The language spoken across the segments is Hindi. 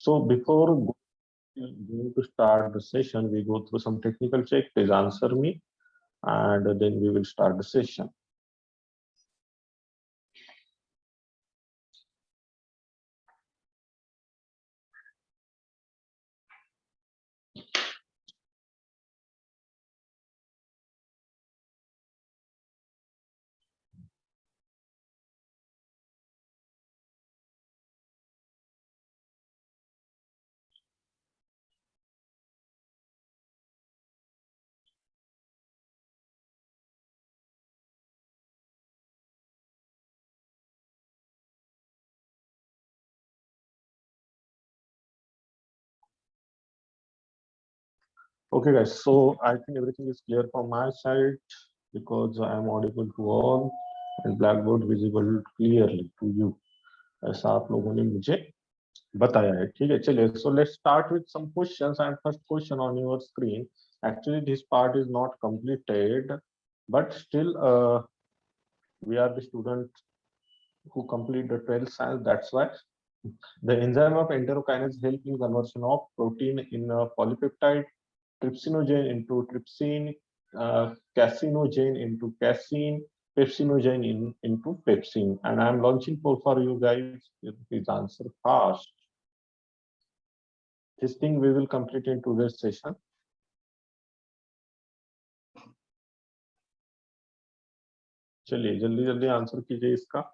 So before going to start the session, we go through some technical check. Please answer me, and then we will start the session. Okay, guys. So I think everything is clear from my side because I am audible to all and blackboard visible clearly to you. ऐसा आप लोगों ने मुझे बताया है. ठीक है, चलिए. So let's start with some questions. And first question on your screen. Actually, this part is not completed, but still, we are the students who complete the 12th science. That's why the enzyme of enterokinase help in conversion of protein in a polypeptide, trypsinogen into trypsin, casinogen into casein, pepsinogen into pepsin. And I'm launching poll for you guys. Please answer fast. This thing we will complete in today's session. चलिए जल्दी जल्दी आंसर कीजिए इसका.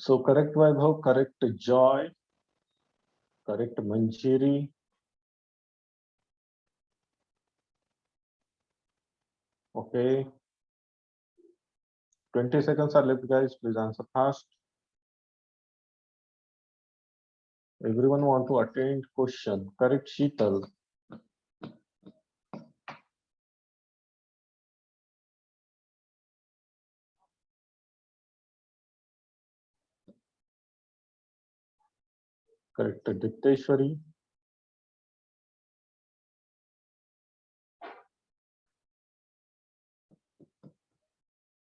So correct Vaibhav, correct Joy, correct Manjiri. Okay. 20 seconds are left, guys. Please answer fast. Everyone want to attend question. Correct Sheetal. Correct Dikteshwari.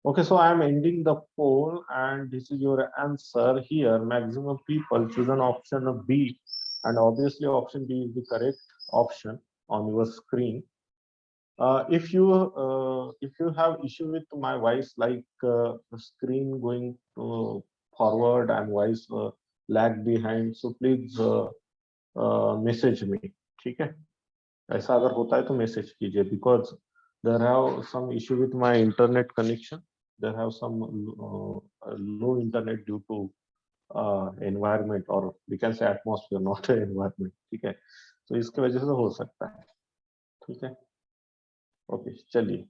Okay, so I am ending the poll and this is your answer here. Maximum people chosen option B, and obviously option B is the correct option on your screen. If you have issue with my voice, like the screen going forward and voice lag behind, so please message me. ठीक है, ऐसा अगर होता है तो मैसेज कीजिए, because there have some issue with my internet connection. There have some low internet due to environment, or we can say atmosphere, not environment. ठीक है, तो इसके वजह से हो सकता है. ठीक है, ओके चलिए.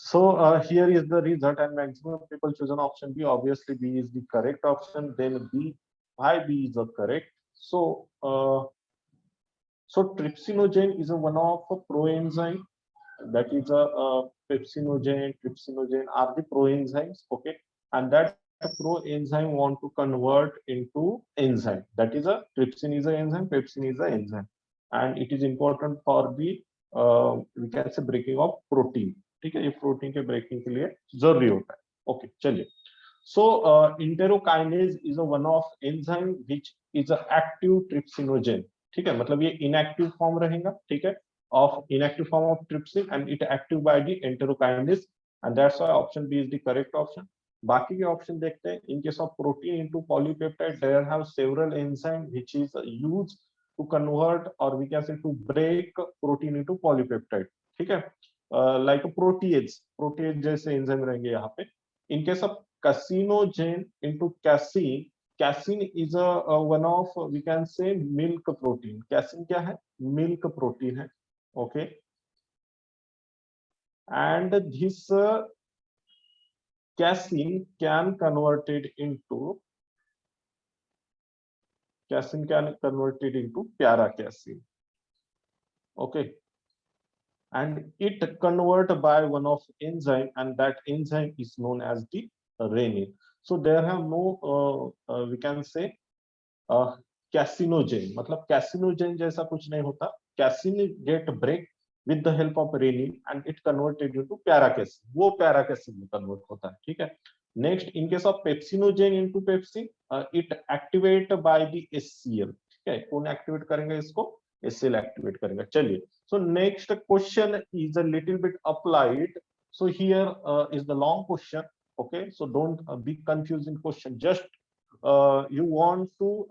So here is the result, and maximum people chosen option B. Obviously B is the correct option. Then B, why B is the correct? So so trypsinogen is a one of a proenzyme. That is a pepsinogen, trypsinogen are the proenzymes. Okay, and that proenzyme want to convert into enzyme. That is a trypsin is a enzyme, pepsin is a enzyme, and it is important for the we can say breaking of protein. ठीक है, ये प्रोटीन के ब्रेकिंग के लिए जरूरी होता है. ओके चलिए. So enterokinase is a one of enzyme which is a active trypsinogen. ठीक है, मतलब ये inactive form रहेगा. ठीक है, of inactive form of trypsin, and it active by the enterokinase, and that's why option B is the correct option. बाकी के ऑप्शन देखते हैं. In case of protein into polypeptide, there have several enzyme which is used to convert, or we can say to break protein into polypeptide. ठीक है, like protease जैसे enzyme रहेंगे यहाँ पे. In case of casinogen into casein, casein is a one of we can say milk protein. Casein क्या है? Milk protein है. Okay, and this casein can converted into para casein. Okay, and it convert by one of enzyme, and that enzyme is known as the renin. So there have no we can say कैसिनोजेन, मतलब कैसिनोजेन जैसा कुछ नहीं होता. Casein get break with the help of renin and it converted into paracasin, वो paracasin में convert होता है. ठीक है. Next, in case of pepsinogen into pepsin, it activate by the HCl. ठीक है. कौन activate करेंगे इसको? HCl activate करेंगे. चलिए. So next question is a little bit applied. So here is the long question. Okay. So don't be confused in question. Just you want to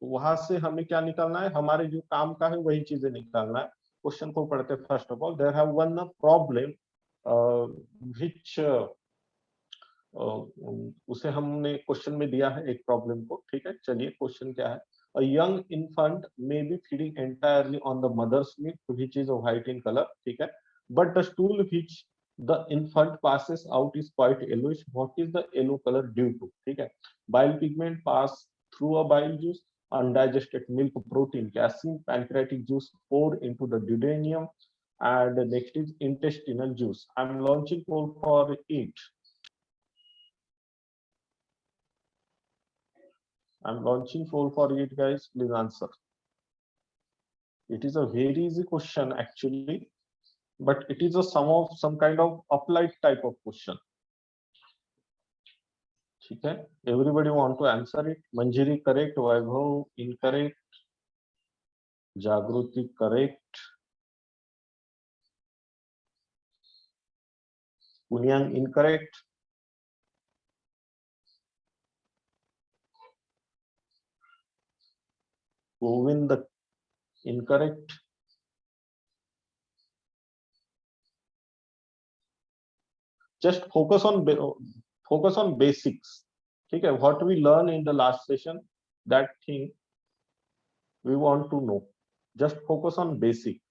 वहां से हमें क्या निकालना है, हमारे जो काम का है वही चीजें निकालना है. क्वेश्चन को पढ़ते first of all, there have one problem which उसे हमने क्वेश्चन में दिया है एक प्रॉब्लम को. ठीक है. चलिए क्वेश्चन क्या है. A young infant may be feeding entirely on the mother's milk, which is white in color. ठीक है. But the stool which the infant passes out is quite yellowish. What is the yellow color due to? ठीक है. Bile pigment pass through a bile juice, undigested milk protein, casein, pancreatic juice poured into the duodenum, and next is intestinal juice. I'm launching poll for it. I'm launching poll for it, guys. Please answer. It is a very easy question actually, but it is a some kind of applied type of question. ठीक है. Everybody want to answer it. Manjiri correct, Vaibhav incorrect, Jagruti correct, Punyang incorrect. Govind incorrect. Just focus on basics. ठीक है. What we learn in the last session, that thing we want to know. Just focus on basic.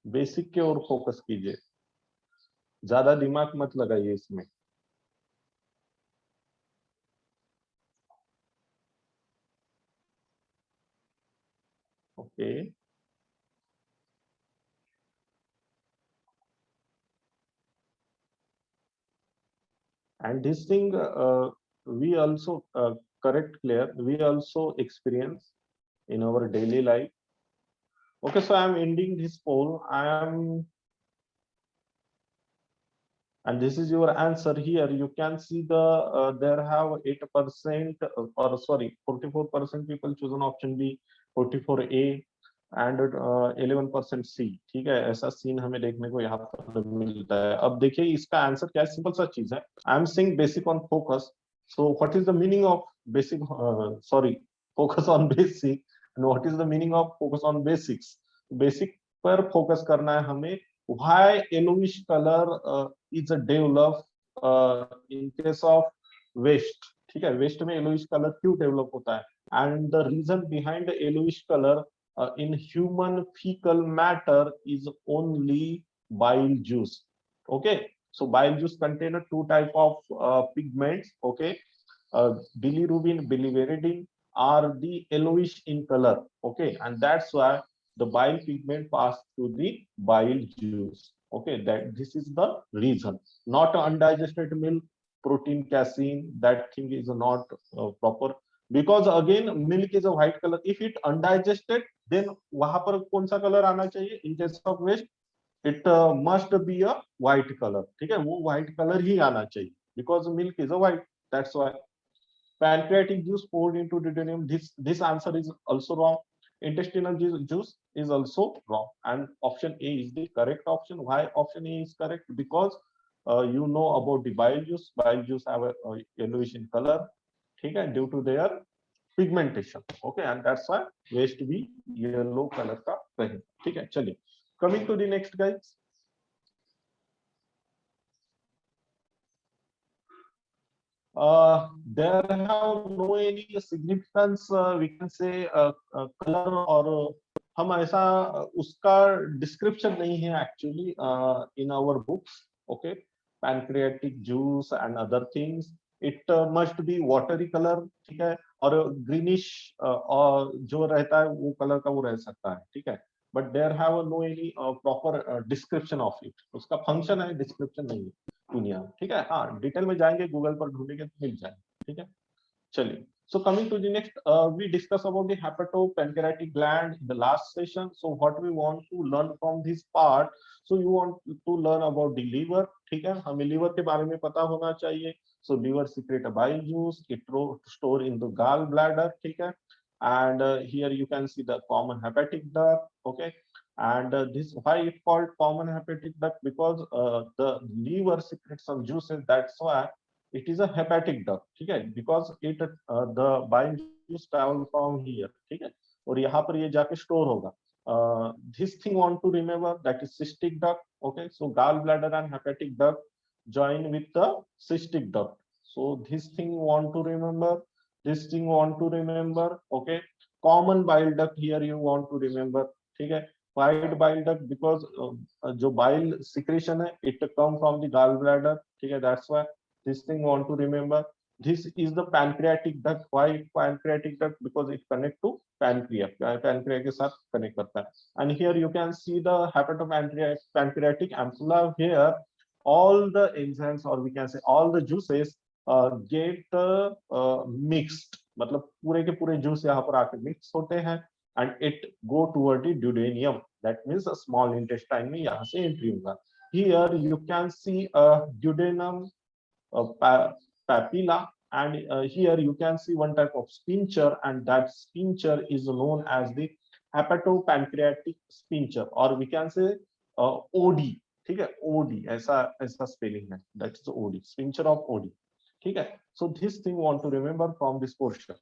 Basic के ओर फोकस कीजिए, ज्यादा दिमाग मत लगाइए इसमें. Okay. And this thing we also correct, clear, we also experience in our daily life. Okay, so I'm ending this poll. And this is your answer. Here you can see the there have 8% or sorry 44% people chosen option B, 44A and 11% C. ठीक है. ऐसा सीन हमें देखने को यहाँ पर मिलता है. अब देखिए इसका आंसर क्या है. सिंपल सा चीज है. I am saying basic on focus. So what is the meaning of basic, sorry, focus on basic, and what is the meaning of focus on basics. Basic पर फोकस करना है हमें. Why yellowish color is developed in case of waste. ठीक है. वेस्ट में yellowish color क्यों डेवलप होता है, and the reason behind the yellowish color in human fecal matter is only bile juice. Okay, so bile juice contain two type of pigments. Okay, bilirubin, bilirubinerin are the yellowish in color. Okay, and that's why the bile pigment pass through the bile juice. Okay, that this is the reason. Not undigested milk, protein, casein, that thing is not proper, because again milk is a white color. If it undigested, then वहां पर कौन सा कलर आना चाहिए? In case of waste, it must be a white color. ठीक है. वो white color ही आना चाहिए, because milk is a white. That's why. Pancreatic juice poured into duodenum. This answer is also wrong. Intestinal juice is also wrong, and option A is the correct option. Why option A is correct? Because you know about the bile juice. Bile juice have a yellowish in color. ठीक है, due to their pigmentation. Okay, and that's why waste भी yellow color का रहे. ठीक है. चलिए, coming to the next, guys. There have no any significance, we can say color, or हम ऐसा उसका description नहीं है actually in our books. Okay, pancreatic juice and other things, it must be watery color. ठीक है. और ग्रीनिश और जो रहता है वो कलर का वो रह सकता है, ठीक है, but there have no any proper description of it, उसका फंक्शन है, डिस्क्रिप्शन नहीं है दुनिया में, ठीक है। हाँ, डिटेल में जाएंगे, गूगल पर ढूंढेंगे तो मिल जाएगा, ठीक है। चलिए, so coming to the next, we discuss about the hepatopancreatic gland in the last session. So what we want to learn from this part, so you want to learn about the liver, ठीक है, हमें liver के बारे में पता होना चाहिए। So liver secrete a bile juice, it store in the gallbladder, ठीक है, and here you can see the common hepatic duct, okay, and this why it called common hepatic duct, because the liver secretes some juices, that's why it is a hepatic duct, ठीक है, because it the bile juice travel from here, ठीक है, और यहाँ पर ये जाके स्टोर होगा। This thing want to remember, that is cystic duct, okay, so gallbladder and hepatic duct join with the cystic duct, so this thing want to remember, this thing want to remember, okay, common bile duct here you want to remember, ठीक है, wide bile duct because जो bile secretion है it come from the gallbladder, ठीक है, that's why this thing want to remember. This is the pancreatic duct. Why pancreatic duct? Because it connect to pancreas. Pancreas के साथ connect करता है. And here you can see the hepatopancreatic ampulla. Here, all the enzymes, or we can say all the juices, get mixed. मतलब पूरे के पूरे juice यहाँ पर आके mix होते हैं. And it go toward the duodenum. That means a small intestine में यहाँ से entry होगा. Here you can see a duodenum papilla, and here you can see one type of sphincter, and that sphincter is known as the hepatopancreatic sphincter, or we can say OD, ठीक है, OD ऐसा ऐसा spelling है, that is OD, sphincter of OD, ठीक है। So this thing want to remember from this portion.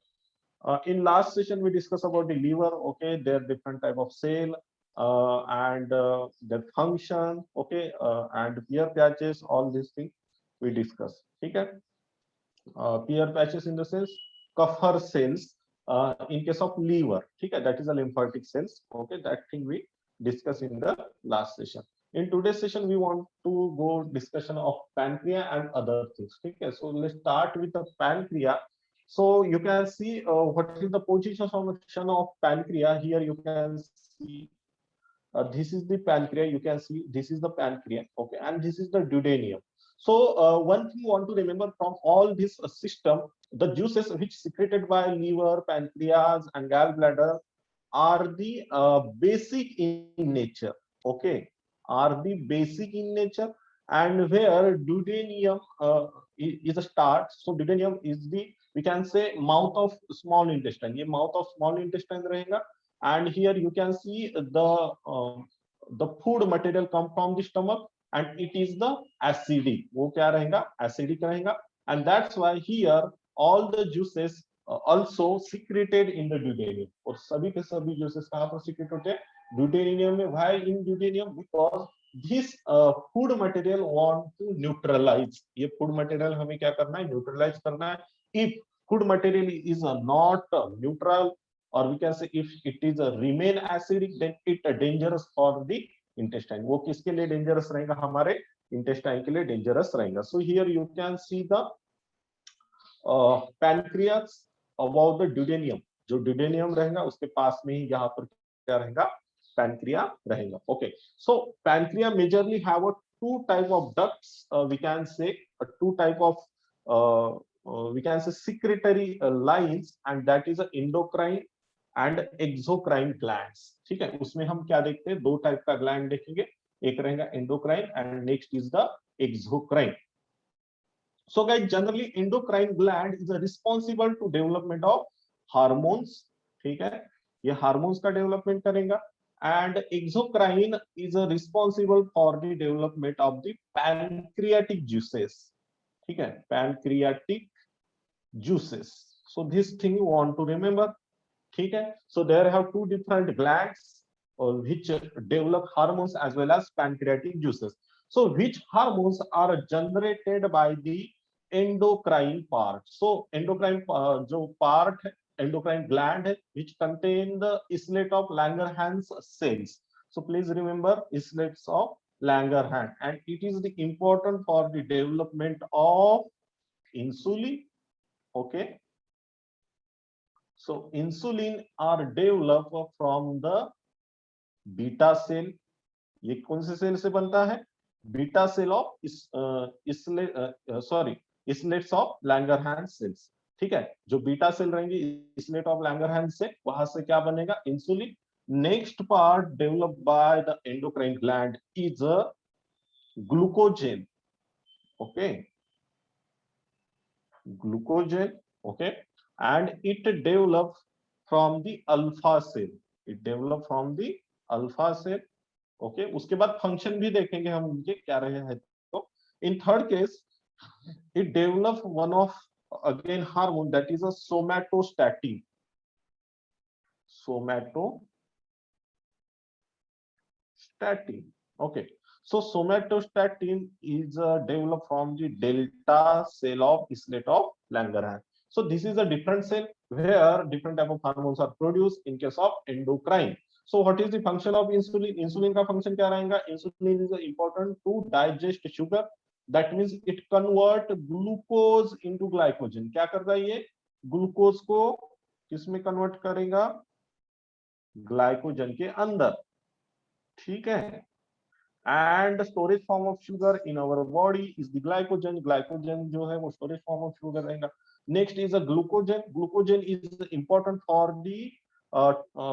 In last session we discussed about the liver, okay, their different type of cell, and their function, okay, and Peyer's patches, all these things we discuss, ठीक है। Peyer's patches in the sense Kupffer cells, in case of liver, ठीक है, that is a lymphatic cells, okay, that thing we discuss in the last session. In today's session we want to go discussion of pancreas and other things, ठीक है। So let's start with the pancreas. So you can see what is the position of pancreas. Here you can see this is the pancreas, you can see this is the pancreas, okay, and this is the duodenum. So one thing you want to remember from all this system, the juices which secreted by liver, pancreas and gallbladder are the basic in nature, okay, are the basic in nature, and where duodenum is a start. So duodenum is the, we can say, mouth of small intestine, ये mouth of small intestine रहेगा, and here you can see the food material come from the stomach, and it is the acidic, वो क्या रहेगा, acidic रहेगा, and that's why here all the juices also secreted in the duodenum, और सभी के सभी juices कहाँ पर secret होते हैं, duodenum में। Why in duodenum? Because this food material want to neutralize, ये food material हमें क्या करना है, neutralize करना है। If food material is not neutral, or we can say if it is a remain acidic, then it dangerous for the intestine, वो किसके लिए dangerous रहेगा, हमारे intestine के लिए dangerous रहेगा। So here you can see the pancreas above the duodenum, जो duodenum रहेगा उसके पास में ही यहाँ पर क्या रहेगा, pancreas रहेगा, okay। So pancreas majorly have a two type of ducts, we can say two type of we can say secretory lines, and that is a endocrine and exocrine glands, ठीक है। उसमें हम क्या देखते हैं, दो टाइप का ग्लैंड देखेंगे, एक रहेगा endocrine and next is the exocrine. So guys, generally endocrine gland is responsible to development of hormones, ठीक है, ये हार्मोन्स का डेवलपमेंट करेगा, and exocrine is responsible for the development of the pancreatic juices, ठीक है, pancreatic juices. So this thing you want to remember, ठीक है। So there have two different glands which develop hormones as well as pancreatic juices. So which hormones are generated by the endocrine part? So endocrine जो part है, endocrine gland है, which contain the islet of Langerhans cells. So please remember islets of Langerhans, and it is the important for the development of insulin, okay, So insulin are developed from the beta cell. ये कौन से सेल से बनता है? Beta cell of islets of Langerhans cells. ठीक है, जो बीटा सेल रहेंगी इसलेट ऑफ लैंगरहैंस से, वहां से क्या बनेगा? इंसुलिन. Next part developed by the endocrine gland is a glucogen. Okay, glucogen. Okay, and it developed from the alpha cell. It developed from the alpha cell. Okay, उसके बाद फंक्शन भी देखेंगे हम उनके क्या रहे हैं. तो in third case it develop one of again hormone that is a somatostatin. Somatostatin. Okay, so somatostatin is developed from the delta cell of islet of Langerhans. So this is a different cell where different type of hormones are produced in case of endocrine. So what is the function of insulin? Insulin का function क्या रहेगा? Insulin is important to digest sugar. That means it convert glucose into glycogen. क्या करता है ये? ग्लूकोज को किसमें कन्वर्ट करेगा? ग्लाइकोजन के अंदर. ठीक है, and storage form of sugar in our body is the glycogen. Glycogen जो है वो storage form of sugar रहेगा. Next is a glucogen. Glucogen is important for the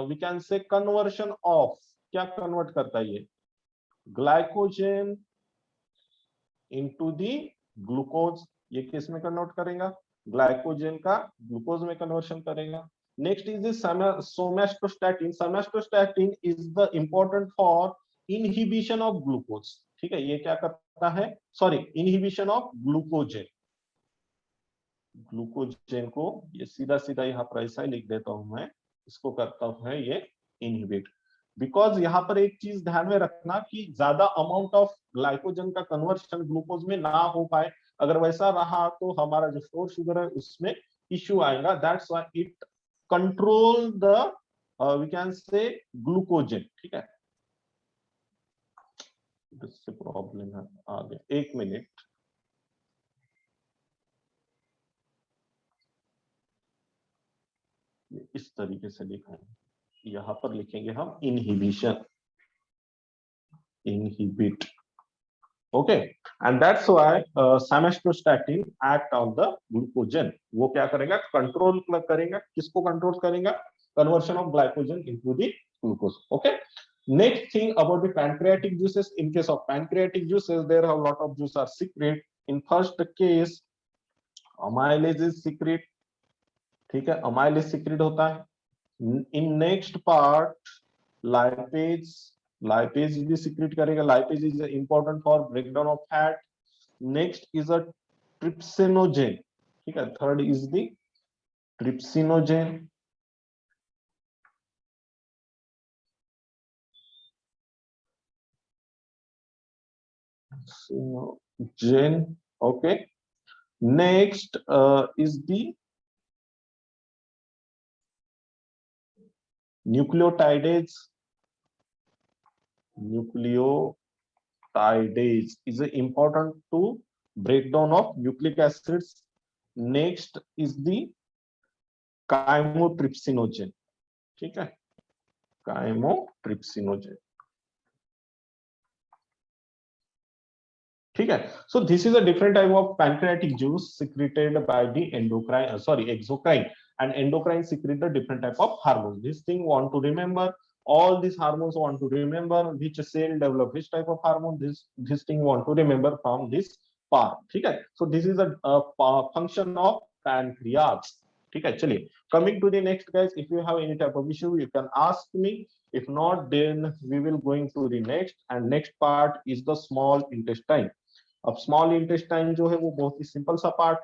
we can say conversion of, क्या convert करता है ये? Glycogen into the glucose. ये किस में convert करेगा? Glycogen का glucose में conversion करेगा. Next is the somatostatin. Somatostatin is the important for inhibition of glucose. ठीक है, ये क्या करता है? Sorry, inhibition of glucogen. Glucogen को ये सीधा सीधा यहाँ पर ऐसा ही लिख देता हूं मैं, इसको करता हूं ये इनहिबिट. बिकॉज यहाँ पर एक चीज ध्यान में रखना कि ज्यादा अमाउंट ऑफ ग्लाइकोजन का कन्वर्शन ग्लूकोज में ना हो पाए. अगर वैसा रहा तो हमारा जो स्टोर शुगर है उसमें इश्यू आएगा. That's why it control the we can say glucogen. ठीक है, इससे प्रॉब्लम है आगे. एक मिनट, इस तरीके से लिखा है. यहां पर लिखेंगे हम inhibition, inhibit. Okay, and that's why somatostatin act on the glucagon. वो क्या करेगा? कंट्रोल करेगा. किसको कंट्रोल करेगा? Conversion of glycogen into the glucose. Okay, next thing about the pancreatic juices. In case of pancreatic juices, there are a lot of juice are secret. In first case amylase is secret. ठीक है, amylase secret होता है. In next part lipase भी secret करेगा. Lipase is important for breakdown of fat. Next is a trypsinogen. ठीक है, third is the trypsinogen. Gen. Okay, next is the nucleotidase. Nucleotidase is important to breakdown of nucleic acids. Next is the chymotrypsinogen. ठीक है, chymotrypsinogen. ठीक है, so this is a different type of pancreatic juice secreted by the exocrine, and endocrine secrete the different type of hormones. This thing want to remember, all these hormones want to remember which cell develop which type of hormone. This thing want to remember from this part. ठीक है, so this is a function of pancreas. ठीक है, चलिए coming to the next guys, if you have any type of issue you can ask me. If not, then we will going to the next, and next part is the small intestine. अब स्मॉल इंटेस्टाइन जो है वो बहुत ही सिंपल सा पार्ट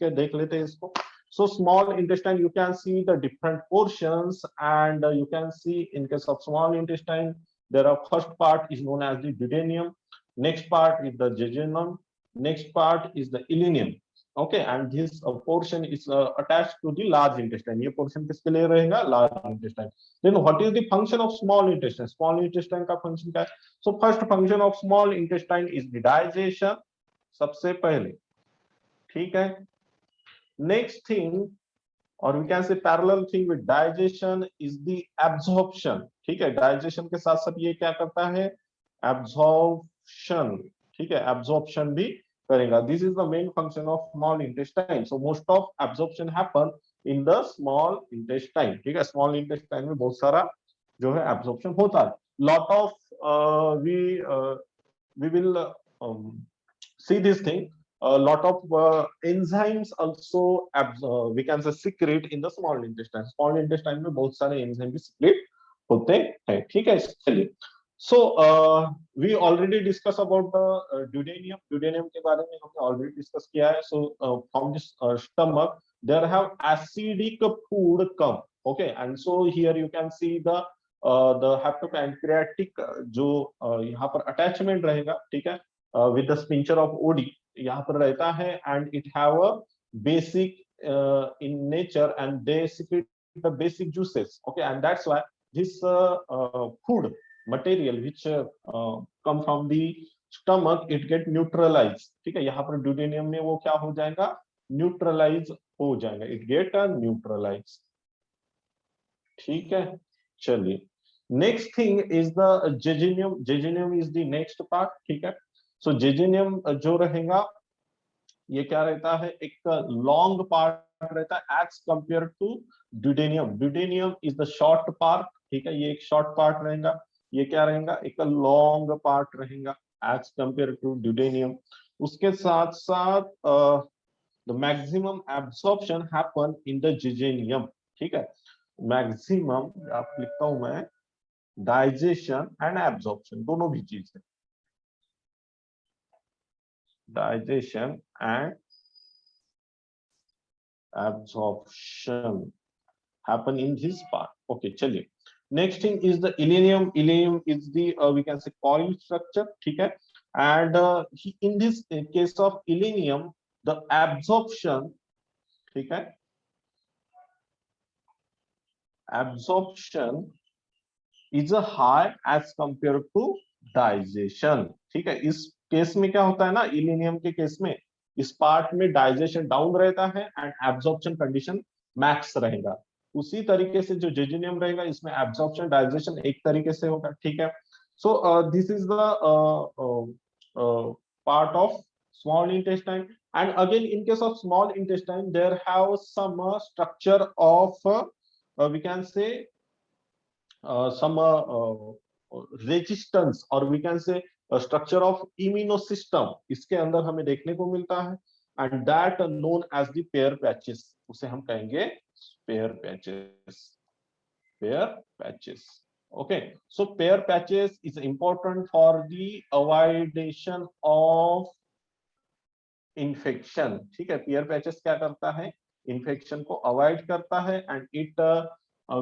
है, देख लेते हैं इसको. So small intestine, you can see the different portions, and you can see in case of small intestine, there are first part is known as the duodenum, next part is the jejunum, next part is the ileum. Okay, and this portion is attached to the large intestine. ये portion किसके लिए रहेगा? Large intestine. Then what is the function of small intestine? Small intestine का function क्या है? So first function of small intestine is the digestion. सबसे पहले, ठीक है. Next thing, और we can say parallel thing with digestion is the absorption. ठीक है, डाइजेशन के साथ साथ ये क्या करता है, एब्जॉर्प्शन। ठीक है, एब्जॉर्प्शन भी करेगा। This is the main function of small intestine. So most of absorption happen in the small intestine. ठीक है, स्मॉल इंटेस्टाइन में बहुत सारा जो है एब्जॉर्प्शन होता है। Lot of we will see this thing. A lot of enzymes also we can say secrete in the small intestine. Small intestine में बहुत सारे enzyme भी secrete होते हैं। ठीक है, चलिए। So we already discussed about the duodenum. Duodenum के बारे में हमने already discuss किया है. So from this stomach there have acidic food come. Okay, and so here you can see the hepatopancreatic जो यहाँ पर attachment रहेगा, ठीक है, with the sphincter of OD यहाँ पर रहता है, and it have a basic in nature and they secrete the basic juices. Okay, and that's why this food material which come from the stomach it get neutralized. ठीक है, यहाँ पर duodenum में वो क्या हो जाएगा, न्यूट्रलाइज हो जाएगा, इट गेट न्यूट्रलाइज। ठीक है, चलिए। Next thing is the jejunum. Jejunum is the next part. ठीक है, सो जेजिनियम जो रहेगा ये क्या रहता है, एक लॉन्ग पार्ट रहता है as compare to duodenum. Duodenum is the short part. ठीक है, ये एक शॉर्ट पार्ट रहेगा, ये क्या रहेगा, एक लॉन्ग पार्ट रहेगा एज कंपेयर टू ड्यूडेनियम। उसके साथ साथ the maximum absorption happen in the jejunum. ठीक है, मैक्सिमम आप लिखता हूं मैं, डाइजेशन एंड एब्सॉर्प्शन दोनों भी चीज है, digestion and absorption happen in this part. Okay, chaliye. Next thing is the ileum. Ileum is the we can say coil structure. ठीक है, and in this case of ileum the absorption, ठीक है, absorption is a high as compared to digestion. ठीक है, इस केस में क्या होता है ना, इलेनियम के केस में इस पार्ट में डाइजेशन डाउन रहता है एंड एब्जॉर्प्शन कंडीशन मैक्स रहेगा। उसी तरीके से जो जेजिनियम रहेगा इसमें एब्जॉर्प्शन डाइजेशन एक तरीके से होगा। ठीक है, so this is the part of small intestine. And again in case of small intestine there have some structure of we can say some resistance or we can say structure of immunosystem इसके अंदर हमें देखने को मिलता है, and that known as the pair patches, उसे हम कहेंगे pair patches, pair patches. Okay, so pair patches is important for the avoidation of infection. ठीक है, pair patches क्या करता है, infection को avoid करता है and it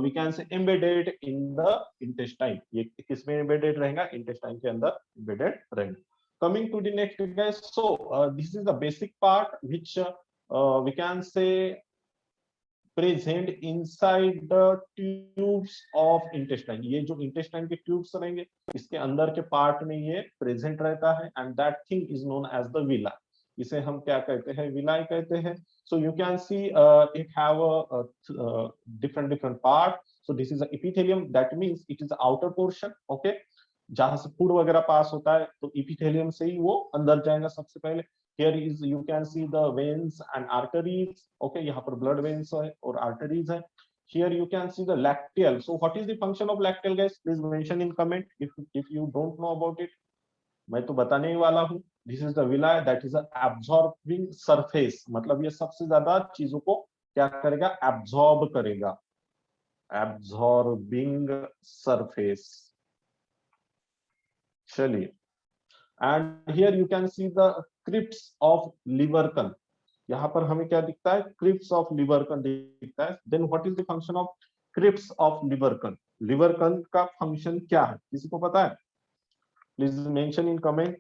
we can say embedded in the intestine. ये किसमें embedded रहेगा, intestine के अंदर embedded रहेगा। Coming to the next guys, so this is the basic part which we can say present inside the tubes of intestine. ये जो intestine के tubes रहेंगे इसके अंदर के part में ये present रहता है and that thing is known as the villi. इसे हम क्या कहते हैं, villi कहते हैं। So you can see it have a different part. So this is the epithelium, that means it is the outer portion. Okay, जहां से फूड वगैरह पास होता है तो इपिथेलियम से ही वो अंदर जाएगा सबसे पहले। Here is you can see the veins and arteries. Okay, यहाँ पर blood veins है और arteries है। Here you can see the lacteal. So what is the function of lacteal guys? Please mention in comment if you don't know about it. मैं तो बताने ही वाला हूँ। This is the villi, that is a absorbing surface. मतलब ये सबसे ज्यादा चीजों को क्या करेगा, absorb करेगा, absorbing surface। चलिए, and here you can see the crypts of Lieberkühn. यहाँ पर हमें क्या दिखता है, crypts of Lieberkühn दिखता है। Then what is the function of crypts of Lieberkühn? Lieberkühn का function क्या है, किसी को पता है? Please mention in comment.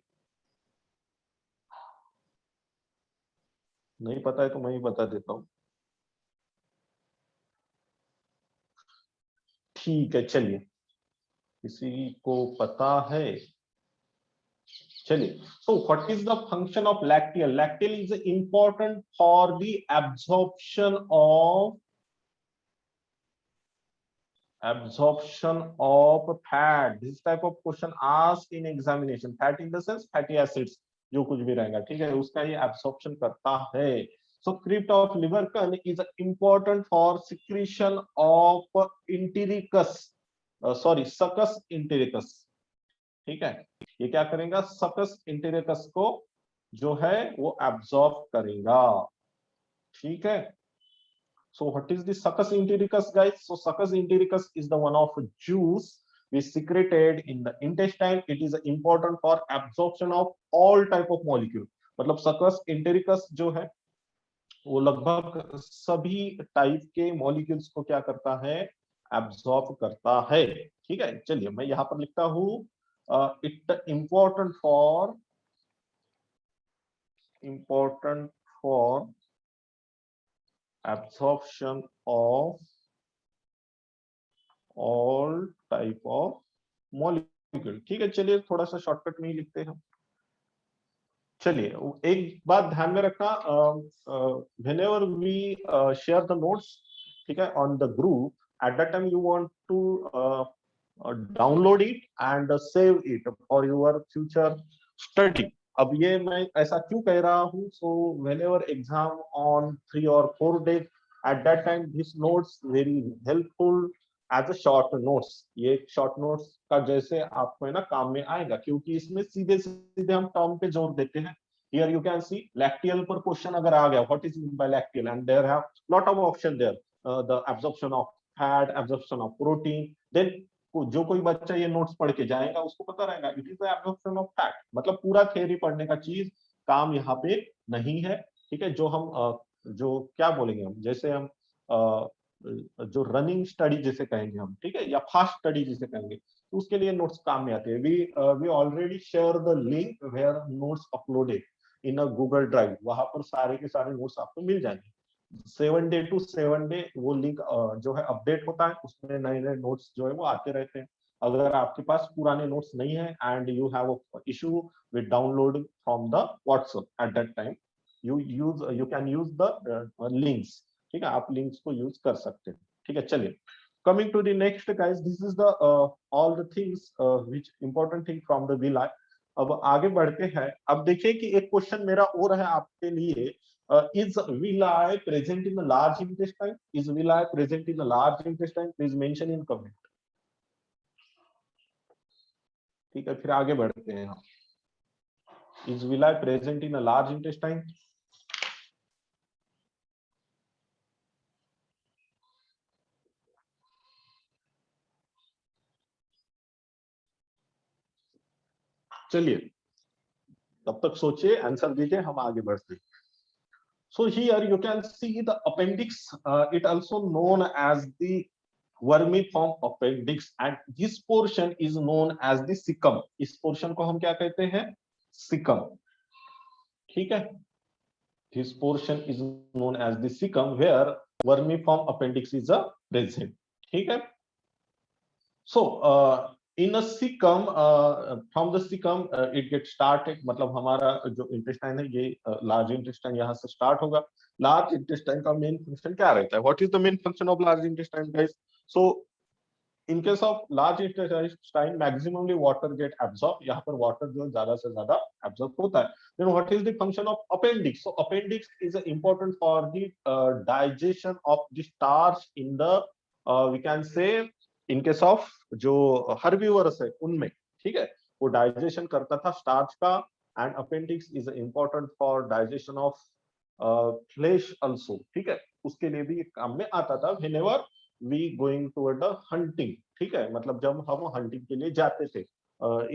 नहीं पता है तो मैं ही बता देता हूँ। ठीक है, चलिए, किसी को पता है? चलिए, so what is the function of lacteal? Lacteal is important for the absorption of absorption of fat, this type of question asked in examination. Fat in the sense fatty acids, जो कुछ भी रहेगा, ठीक है, उसका ये absorption करता है. So crypt of liver con is important for secretion of entericus, sorry, succus entericus. ठीक है, ये क्या करेगा, succus entericus को जो है वो absorb करेगा. ठीक है. So what is the succus entericus, guys? So succus entericus is the one of juice which secreted in the intestine. It is important for absorption of all type of molecule. मतलब succus entericus जो है वो लगभग सभी टाइप के मॉलिक्यूल्स को क्या करता है, एब्जॉर्ब करता है. ठीक है, चलिए मैं यहां पर लिखता हूं it important for absorption of all type of molecule. ठीक है, चलिए थोड़ा सा शॉर्टकट में ही लिखते हैं. चलिए एक बात ध्यान में रखना, whenever we share the notes, ठीक है, on the group, at that time you want to download it and save it for your future study. अब ये मैं ऐसा क्यों कह रहा हूँ, so whenever exam on 3 or 4 days, at that time this notes very helpful as a short notes. ये शॉर्ट नोट्स का जैसे आपको है ना काम में आएगा, क्योंकि इसमें सीधे सीधे हम टर्म पे जोर देते हैं. Here you can see lacteal पर क्वेश्चन अगर आ गया, what is meant by lacteal, and there have lot of option there, the absorption of fat, absorption of protein. Then जो कोई बच्चा ये नोट्स पढ़ के जाएगा उसको पता रहेगा it is the absorption of fat. मतलब पूरा थ्योरी पढ़ने का चीज काम यहाँ पे नहीं है. ठीक है, जो हम जो क्या बोलेंगे हम, जैसे हम जो रनिंग स्टडी जिसे कहेंगे हम, ठीक है, या फास्ट स्टडी जिसे कहेंगे, तो उसके लिए नोट्स काम में आते हैं. We already share the link where notes uploaded in a Google drive. वहां पर सारे के सारे नोट्स आपको मिल जाएंगे. 7 डे टू 7 डे वो लिंक जो है अपडेट होता है, उसमें नए नए नोट्स जो है वो आते रहते हैं. अगर आपके पास पुराने नोट्स नहीं है and you have issue with download from the WhatsApp, at that time you can use the links. ठीक है, आप लिंक्स को यूज कर सकते हैं. ठीक है, चलिए coming to the next, guys, this is the all the things which important thing from the villi. अब आगे बढ़ते हैं. अब देखिए कि एक क्वेश्चन मेरा और है आपके लिए. Is villi present in the large intestine? Is villi present in the large intestine? Please mention in comment. ठीक है, फिर आगे बढ़ते हैं हम. Is villi present in a large intestine? चलिए तब तक सोचिए, आंसर दीजिए, हम आगे बढ़ते हैं. So here you can see the appendix, it also known as the vermiform appendix, and this portion is known as the caecum. इस पोर्शन को हम क्या कहते हैं, सिकम. ठीक है, this portion is known as the caecum where vermiform appendix is a present. ठीक है. So in a caecum, from the caecum it get started, मतलब हमारा जो इंटेस्टाइन है ये लार्ज इंटेस्टाइन यहाँ से स्टार्ट होगा. लार्ज इंटेस्टाइन का मेन फंक्शन क्या रहता है, what is the main function of large intestine, guys? So in case of large intestine, maximally water get absorbed. यहाँ पर water जो ज्यादा से ज्यादा absorb होता है. Then what is the function of appendix? So appendix is important for the digestion of the starch in the we can say in case of जो herbivores है उनमें. ठीक है, वो digestion करता था starch का, and appendix is important for digestion of flesh also. ठीक है, उसके लिए भी काम में आता था whenever we going toward the hunting. ठीक है, मतलब जब हम hunting के लिए जाते थे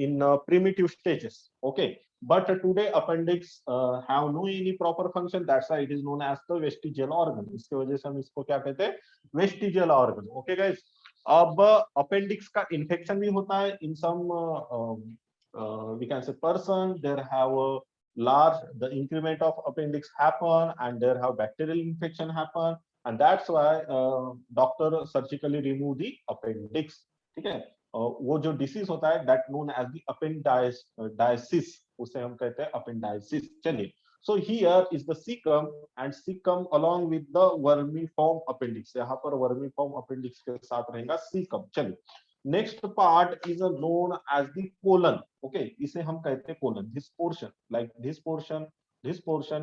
in primitive stages. Okay, but today appendix have no any proper function. That's why it is known as the vestigial organ. इसके वजह से हम इसको क्या कहते हैं, vestigial organ. Okay guys, अब appendix का infection भी होता है. In some we can say person there have a large the increment of appendix happen, and there have bacterial infection happen, and that's why doctor surgically remove the appendix. ठीक है, वो जो डिसीज होता है that known as the appendicitis, उसे हम कहते हैं appendicitis. चलिए So here is the cecum and cecum along with the vermiform appendix. यहाँ पर vermiform appendix के साथ रहेगा cecum. चलिए, next part is known as the colon. Okay, इसे हम कहते हैं colon. This portion, like this portion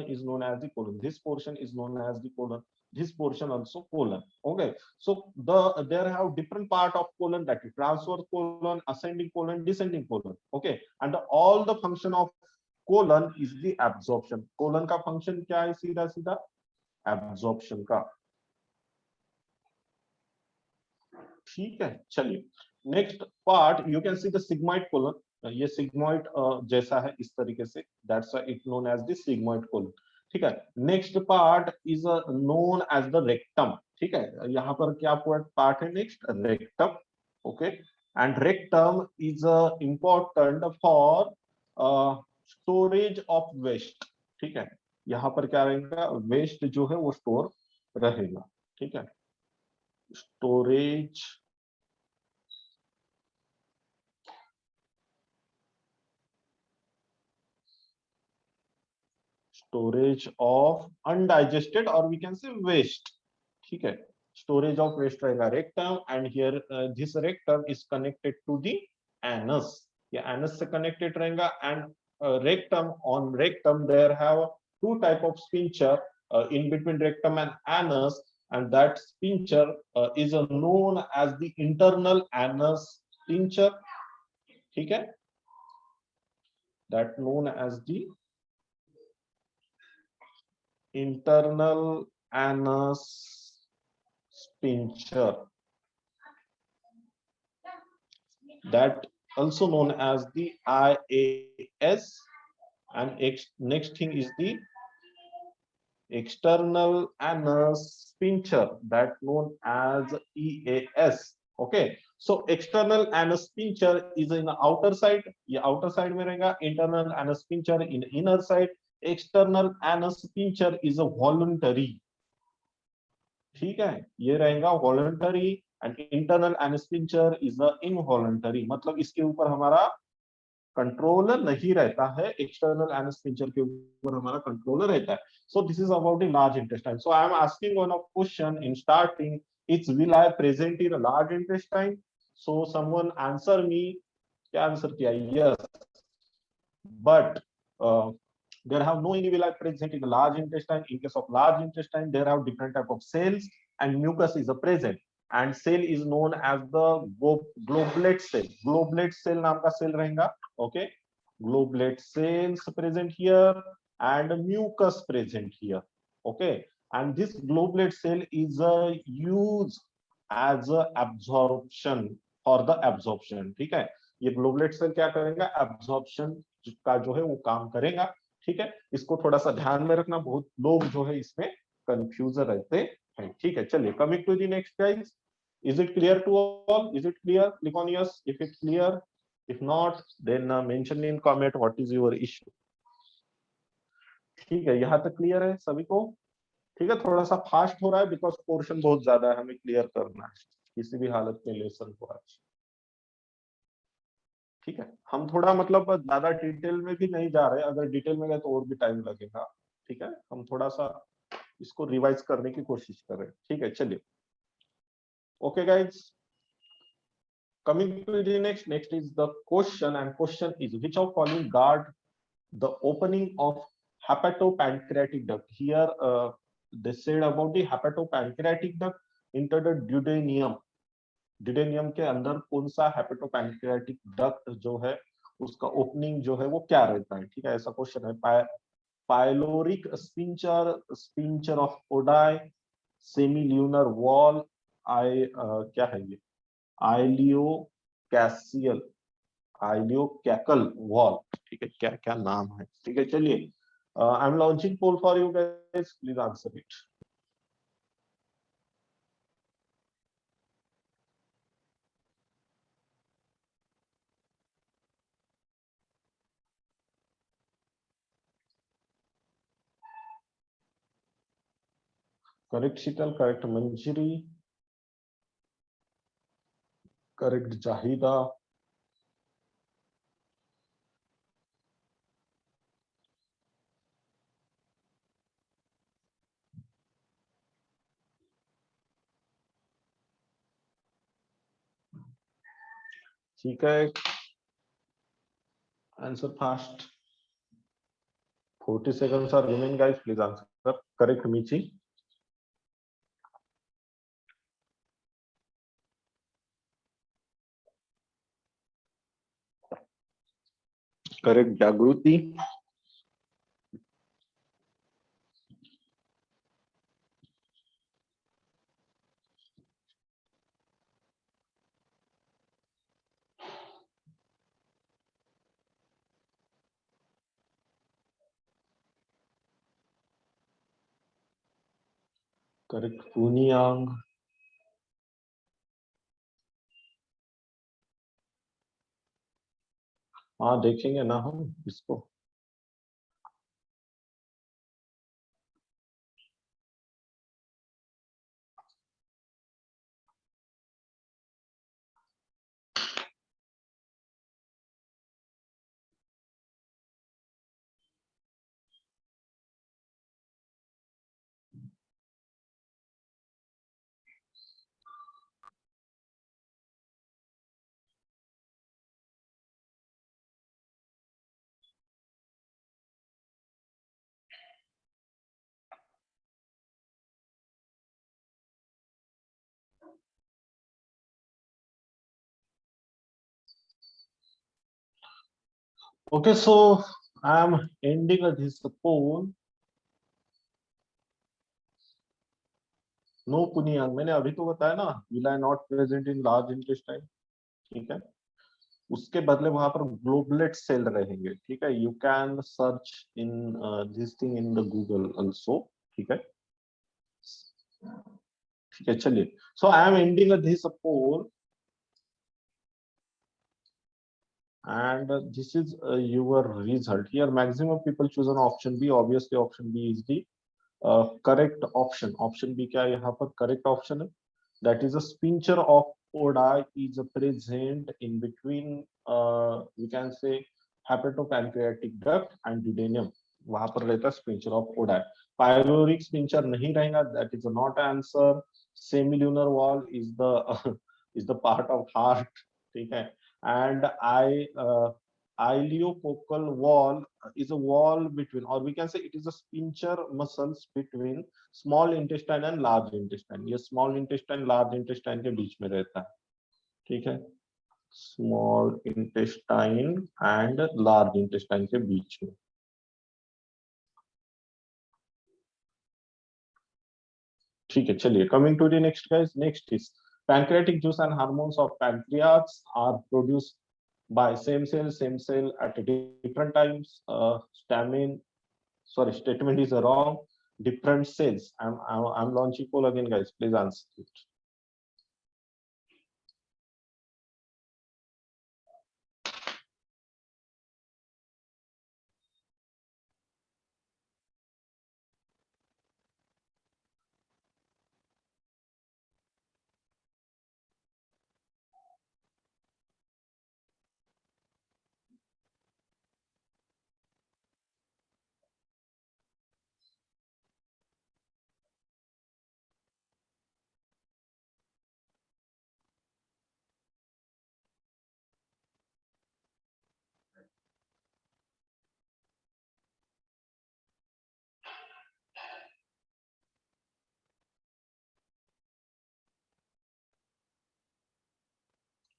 is known as the colon. This portion is known as the colon. This portion also colon. Okay, so there have different part of colon, that is transverse colon, ascending colon, descending colon. Okay, and all the function of colon is the absorption. colon का function क्या है? सीधा सीधा absorption का. ठीक है, चलिए next part. You can see the sigmoid colon. ये सिग्मॉइड जैसा है इस तरीके से, that's it known as the sigmoid colon. ठीक है, next part is known as the rectum. ठीक है, यहाँ पर क्या पार्ट है? Next rectum. Okay, and rectum is important for storage of waste. ठीक है, यहाँ पर क्या रहेगा? वेस्ट जो है वो स्टोर रहेगा. ठीक है, storage of undigested or we can say waste. ठीक है, storage of waste रहेगा rectum, and here this rectum is connected to the anus. ये anus से connected रहेगा, and rectum, on rectum there have two type of sphincter in between rectum and anus, and that sphincter is known as the internal anus sphincter. ठीक है, that known as the internal anus sphincter, that also known as the IAS, and next thing is the external anus sphincter, that known as EAS. Okay, so external anus sphincter is in the outer side, ये outer side में रहेगा. internal anus sphincter in inner side. external anus sphincter is a voluntary. ठीक है, ये रहेगा voluntary, and internal anus sphincter is a involuntary. मतलब इसके ऊपर हमारा कंट्रोल नहीं रहता है, एक्सटर्नल एनस स्फिंक्टर के ऊपर हमारा कंट्रोल रहता है. So this is about the large intestine. So I am asking one of question in starting, it's villi present in large intestine? So someone answer me. क्या आंसर किया? Yes, but there have no any villi present in the large intestine. In case of large intestine, there have different type of cells, and mucus is present, and cell is known as the globulate cell. globulate cell नाम का cell रहेगा. Okay, globulate cells present here and mucus present here. Okay, and this globulate cell is used as a absorption, for the absorption. ठीक है, ये globulate cell क्या करेगा? absorption का जो है वो काम करेगा. ठीक है, इसको थोड़ा सा ध्यान में रखना, बहुत लोग जो है इसमें कंफ्यूज रहते हैं. ठीक है, चलिए coming to the next guys. Is it clear to all? Is it clear? Click on yes if it clear. If not then mention in comment what is your issue. ठीक है, यहाँ तक क्लियर है सभी को? ठीक है, थोड़ा सा फास्ट हो रहा है बिकॉज पोर्शन बहुत ज्यादा है, हमें क्लियर करना है किसी भी हालत में लेसन को आज. ठीक है, हम थोड़ा मतलब ज्यादा डिटेल में भी नहीं जा रहे, अगर डिटेल में गए तो और भी टाइम लगेगा. ठीक है, हम थोड़ा सा इसको रिवाइज करने की कोशिश कर रहे हैं. ठीक है, चलिए. Okay guys, coming to the next is the question, and question is which of following guard the opening of hepatopancreatic duct? Here they said about the hepatopancreatic duct into the duodenum. ड्यूडेनियम के अंदर कौन सा हेपेटोपैंक्रियाटिक डक्ट जो है उसका ओपनिंग जो है वो क्या रहता है? ठीक है, ऐसा क्वेश्चन है. Pyloric sphincter, sphincter of Oddi, semilunar wall, क्या है ये? Ileocaecal, ileocaecal wall. ठीक है, क्या क्या नाम है? ठीक है, चलिए I am launching poll for you guys, please answer it. Correct Sheetal, correct Manjari, correct Zahida. ठीक है, answer fast. 40 seconds are remain, guys. Please answer correct, Michi. Correct, Jagruti. Correct, Puniyang. हाँ, देखेंगे ना हम इसको. Okay, so I am ending this poll. No Puniyang, मैंने अभी तो बताया ना, will I not present in large intestine. ठीक है, उसके बदले वहां पर ग्लोबलेट सेल रहेंगे. ठीक है, you can search in this thing in the Google also. ठीक है, ठीक है, चलिए. So I am ending this poll and this is your result. Here maximum people choose an option B. Obviously option B is the correct option. Option B क्या यहाँ पर correct option है. That is a sphincter of Oda is present in between we can say hepatopancreatic duct and duodenum. वहां पर रहता है sphincter of Oda. Pyloric sphincter नहीं रहेगा. That is not answer. Semilunar wall is the is the part of heart. ठीक है, and ileofocal wall is a wall between, or we can say it is a sphincter muscles between small intestine and large intestine. ये स्मॉल इंटेस्टाइन लार्ज इंटेस्टाइन के बीच में रहता है. ठीक है, small intestine and large intestine के बीच में. ठीक है, चलिए, coming to the next guys. Next is pancreatic juice and hormones of pancreas are produced by same cell at different times. Statement is wrong. Different cells. I'm launching poll again, guys. Please answer it.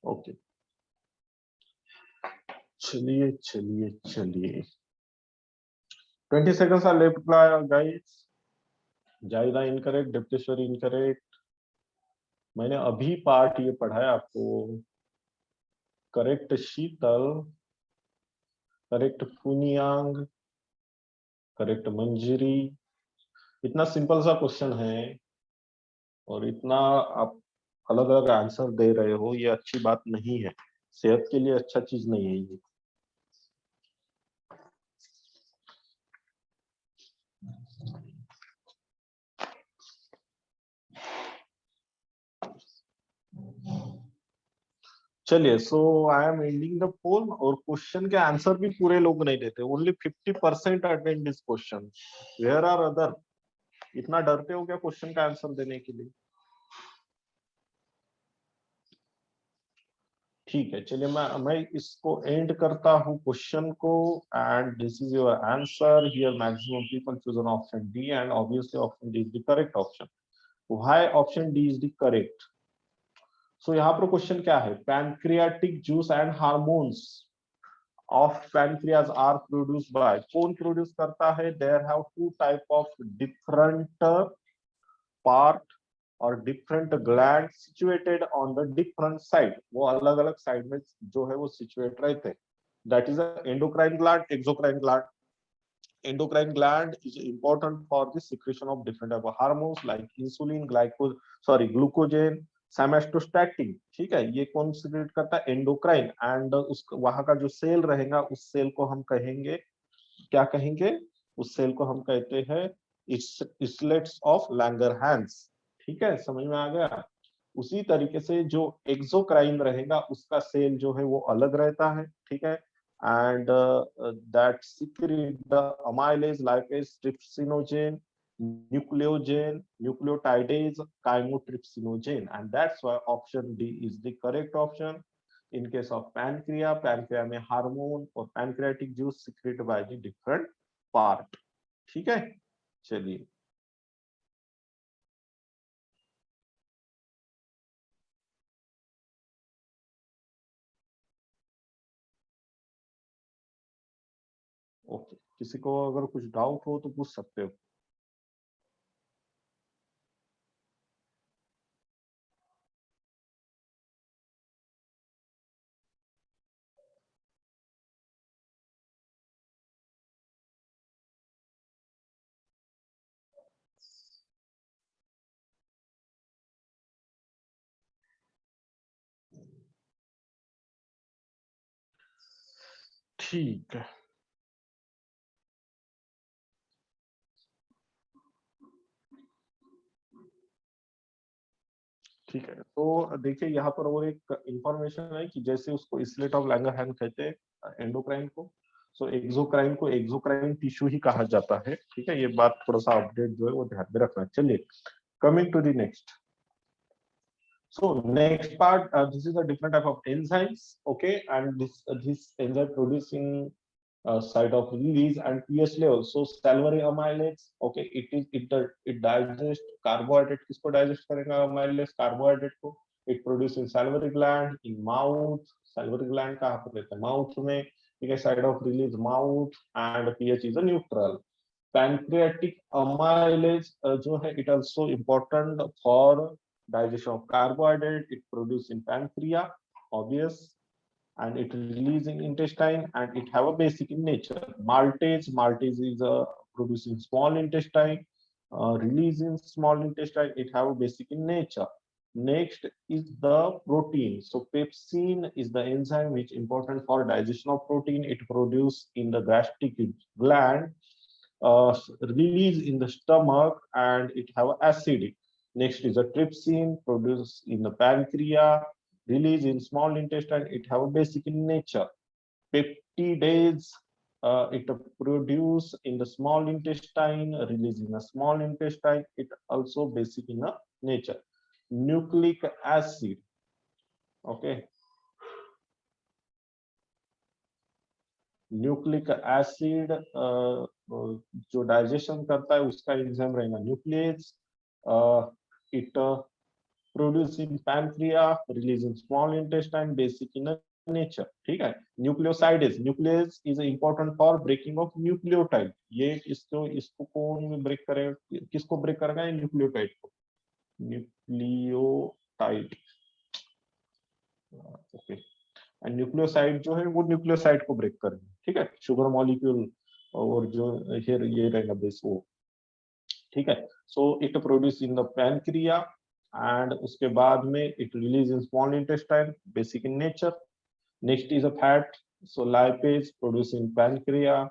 Okay, चलिए चलिए चलिए. 20 seconds are left, guys. जायदा इनकरेक्ट, डिप्टेश्वरी इनकरेक्ट. मैंने अभी पार्ट ये पढ़ा है आपको. करेक्ट शीतल, करेक्ट फुनियांग, करेक्ट मंजरी. इतना सिंपल सा क्वेश्चन है और इतना आप अलग अलग आंसर दे रहे हो, ये अच्छी बात नहीं है. सेहत के लिए अच्छा चीज नहीं है ये. चलिए, so I am ending the poll. और क्वेश्चन के आंसर भी पूरे लोग नहीं देते. Only 50% attend this question. Where are other? इतना डरते हो क्या क्वेश्चन का आंसर देने के लिए? ठीक है, चलिए मैं इसको एंड करता हूँ क्वेश्चन को। And this is your answer here, maximum people choose an option D and obviously option D is the correct option. Why option D is the correct? So यहाँ पर क्वेश्चन क्या है, pancreatic juice and hormones of pancreas are produced by, कौन प्रोड्यूस करता है? There have two type of different part और different gland situated on the different side, वो अलग अलग साइड में जो है वो सिचुएट रहते हैं। That is endocrine gland, exocrine gland. endocrine gland is important for the secretion of different type of hormones like insulin, glucogen, somatostatin। ठीक है, ये कौन सिक्रेट करता है? एंडोक्राइन। एंड उस वहां का जो सेल रहेगा उस सेल को हम कहेंगे, क्या कहेंगे? उस सेल को हम कहते हैं इस्लेट्स ऑफ लैंगरहैंस। ठीक है, समझ में आ गया? उसी तरीके से जो एक्सोक्राइन रहेगा उसका सेल जो है वो अलग रहता है। ठीक है, and that secrete the amylase, lipase, trypsinogen, nucleogen, nucleotidase, chymotrypsinogen, and that's why option D is the correct option. In case of pancreas, pancreas में हार्मोन और pancreatic juice secreted by the different part। ठीक है, चलिए। ओके, किसी को अगर कुछ डाउट हो तो पूछ सकते हो। ठीक है, ठीक है, तो देखिए यहाँ पर वो एक इंफॉर्मेशन है कि जैसे उसको इसलेट ऑफ लैंगरहैंस कहते हैं एंडोक्राइन को, सो एक्सोक्राइन को एक्सोक्राइन टिश्यू ही कहा जाता है। ठीक है, ये बात थोड़ा सा अपडेट जो है वो ध्यान में रखना। चलिए, coming to the next. So next part, this is a different type of enzymes, okay, and this enzyme producing site of release and pH level. So salivary amylase, okay, it digest carbohydrate, किसको digest करेगा amylase? carbohydrate को। It produces in salivary gland, in mouth, salivary gland कहाँ पर रहता है? mouth में। ठीक है, side of release mouth and pH is a neutral। pancreatic amylase जो है it also important for digestion of carbohydrate, it produced in pancreas, obvious, and it release in intestine and it have a basic in nature. Maltase is produced in small intestine, release in small intestine, it have a basic in nature. Next is the protein. So pepsin is the enzyme which important for digestion of protein. It produced in the gastric gland, release in the stomach, and it have acidic. Next is a trypsin produced in the pancreas, release in small intestine, it have a basic in nature. Peptidase, it produce in the small intestine, release in the small intestine, it also basic in the nature. Nucleic acid, okay, nucleic acid जो डाइजेशन करता है उसका एंजाइम रहेगा nuclease. It produce in pancreas, release in small intestine, basic in nature. ठीक है, nucleosidase, nuclease is important for breaking of nucleotide. ये इसको कौन ब्रेक करेगा? किसको ब्रेक करेगा? न्यूक्लियोटाइड को, न्यूक्लियोटाइड। ओके, एंड न्यूक्लियोसाइड जो है वो न्यूक्लियोसाइड को ब्रेक करेंगे। ठीक है, शुगर मॉलिक्यूल और जो ये रहेगा बेस वो। ठीक है, so it produce in the pancreas and उसके बाद में it release in small intestine, basic in nature. Next is a fat, so lipase produce in pancreas,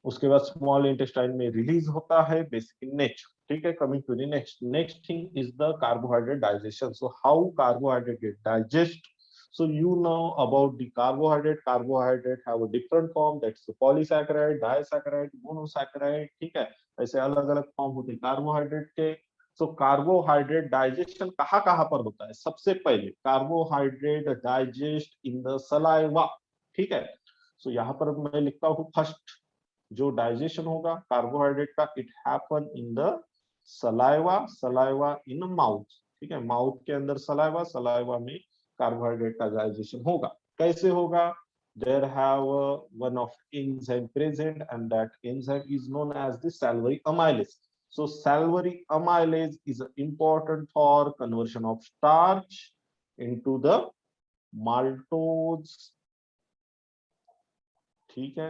उसके बाद स्मॉल इंटेस्टाइन में रिलीज होता है, बेसिक इन नेचर। ठीक है, coming to the next thing is the carbohydrate digestion. So how carbohydrate get digest? So you know about the carbohydrate. Carbohydrate have a different form. That's the polysaccharide, disaccharide, monosaccharide. ठीक है, ऐसे अलग अलग फॉर्म होते हैं कार्बोहाइड्रेट के। सो कार्बोहाइड्रेट डाइजेशन कहाँ कहाँ पर होता है? सबसे पहले carbohydrate digest in the saliva, ठीक है। सो यहाँ पर मैं लिखता हूँ फर्स्ट जो डाइजेशन होगा कार्बोहाइड्रेट का, it happen in the saliva, saliva in mouth, ठीक है। माउथ के अंदर सलाइवा, सलाइवा में कार्बोहाइड्रेट का डाइजेशन होगा। कैसे होगा? There have one of enzyme present, and that enzyme is known as the salivary amylase. So salivary amylase is important for conversion of starch into the maltose, ठीक है।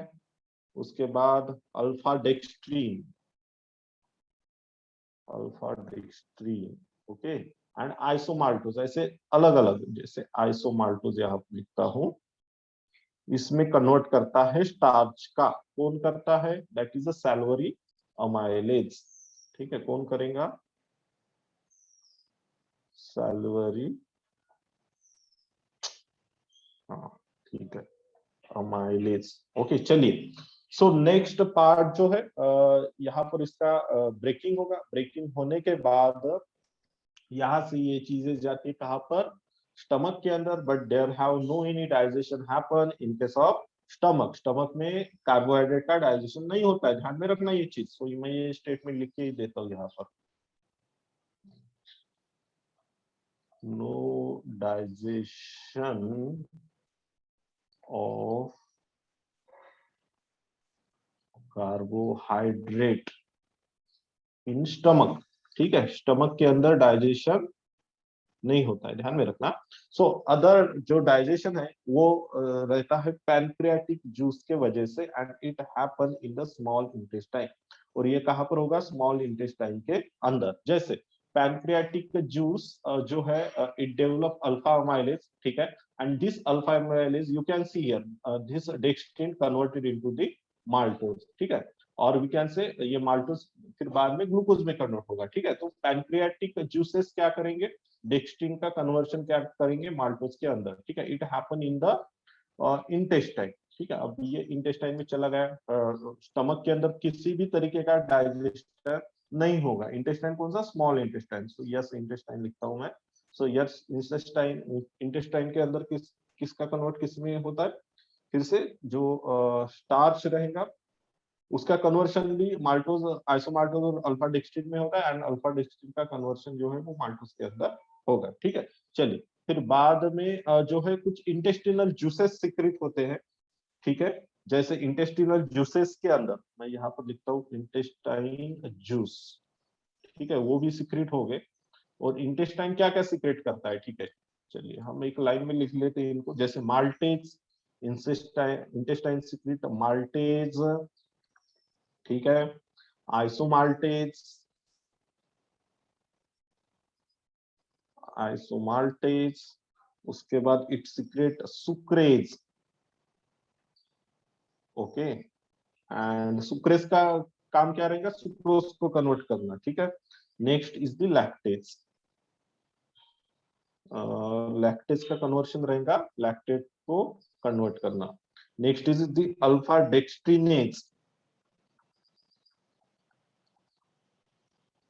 उसके बाद अल्फा डेक्सट्रीन, अल्फा डेक्सट्रीन, ओके, एंड आइसोमाल्टोज, ऐसे अलग अलग, जैसे आइसोमाल्टोज यहाँ पर लिखता हूं, इसमें कन्वर्ट करता है स्टार्च का। कौन करता है? दैट इज अ सैलवरी अमाइलेज, ठीक है। कौन करेगा? सैलवरी, हाँ ठीक है, अमाइलेज, ओके। चलिए, सो नेक्स्ट पार्ट जो है यहाँ पर इसका ब्रेकिंग होगा। ब्रेकिंग होने के बाद यहाँ से ये चीजें जाती है कहाँ पर? स्टमक के अंदर, but there have no any digestion happen in case of stomach. Stomach में कार्बोहाइड्रेट का डाइजेशन नहीं होता है, ध्यान में रखना ये चीज। तो मैं ये स्टेटमेंट लिख के ही देता हूँ यहाँ पर, no digestion of carbohydrate in stomach, ठीक है। स्टमक के अंदर डाइजेशन नहीं होता है, ध्यान में रखना। सो अदर जो डाइजेशन है वो रहता है पैनक्रियाटिक जूस के वजह से, and it happen in the small intestine. और ये कहाँ पर होगा? स्मॉल इंटेस्टाइन के अंदर। जैसे पैनक्रियाटिक जूस जो है, इट डेवलप अल्फा अमाइलेज, ठीक है। And this alpha amylase you can see here, this dextrin converted into the maltose, ठीक है। और वी कैन से ये माल्टोज फिर बाद में ग्लूकोज में कन्वर्ट होगा, ठीक है। तो पैनक्रियाटिक जूसेस क्या करेंगे? डेक्स्ट्रिन का कन्वर्शन क्या करेंगे? माल्टोज के अंदर, ठीक है। It happen in the intestine, ठीक है। अब ये इंटेस्टाइन में चला गया, स्टमक के अंदर किसी भी तरीके का डाइजेशन नहीं होगा। इंटेस्टाइन कौन सा? Small intestine. So yes intestine लिखता हूं मैं। सो यस इंटेस्टाइन, इंटेस्टाइन के अंदर किसका कन्वर्ट किस में होता है? फिर से जो स्टार्च रहेगा उसका कन्वर्शन भी माल्टोज, आइसोमाल्टोज और अल्फा डेक्स्ट्रिन में होगा, एंड अल्फा डेक्स्ट्रिन का कन्वर्शन जो है वो माल्टोज के अंदर होगा, ठीक है। चलिए, फिर बाद में जो है कुछ इंटेस्टिनल जूसेस सिक्रेट होते हैं, ठीक है। जैसे इंटेस्टिनल जूसेस के अंदर मैं यहाँ पर लिखता हूँ इंटेस्टाइन जूस, ठीक है, वो भी सिक्रेट हो गए। और इंटेस्टाइन क्या क्या सिक्रेट करता है, ठीक है। चलिए हम एक लाइन में लिख लेते हैं इनको, जैसे माल्टेज, इंटेस्टाइन सिक्रेट माल्टेज, ठीक है, आइसोमाल्टेज, आइसोमाल्टेज, उसके बाद it secret sucrase, okay. And sucrase का काम क्या रहेगा? सुक्रोज को कन्वर्ट करना, ठीक है। Next is the lactase, lactase का कन्वर्शन रहेगा लैक्टेट को कन्वर्ट करना। नेक्स्ट इज द अल्फा डेक्स्ट्रिनेज,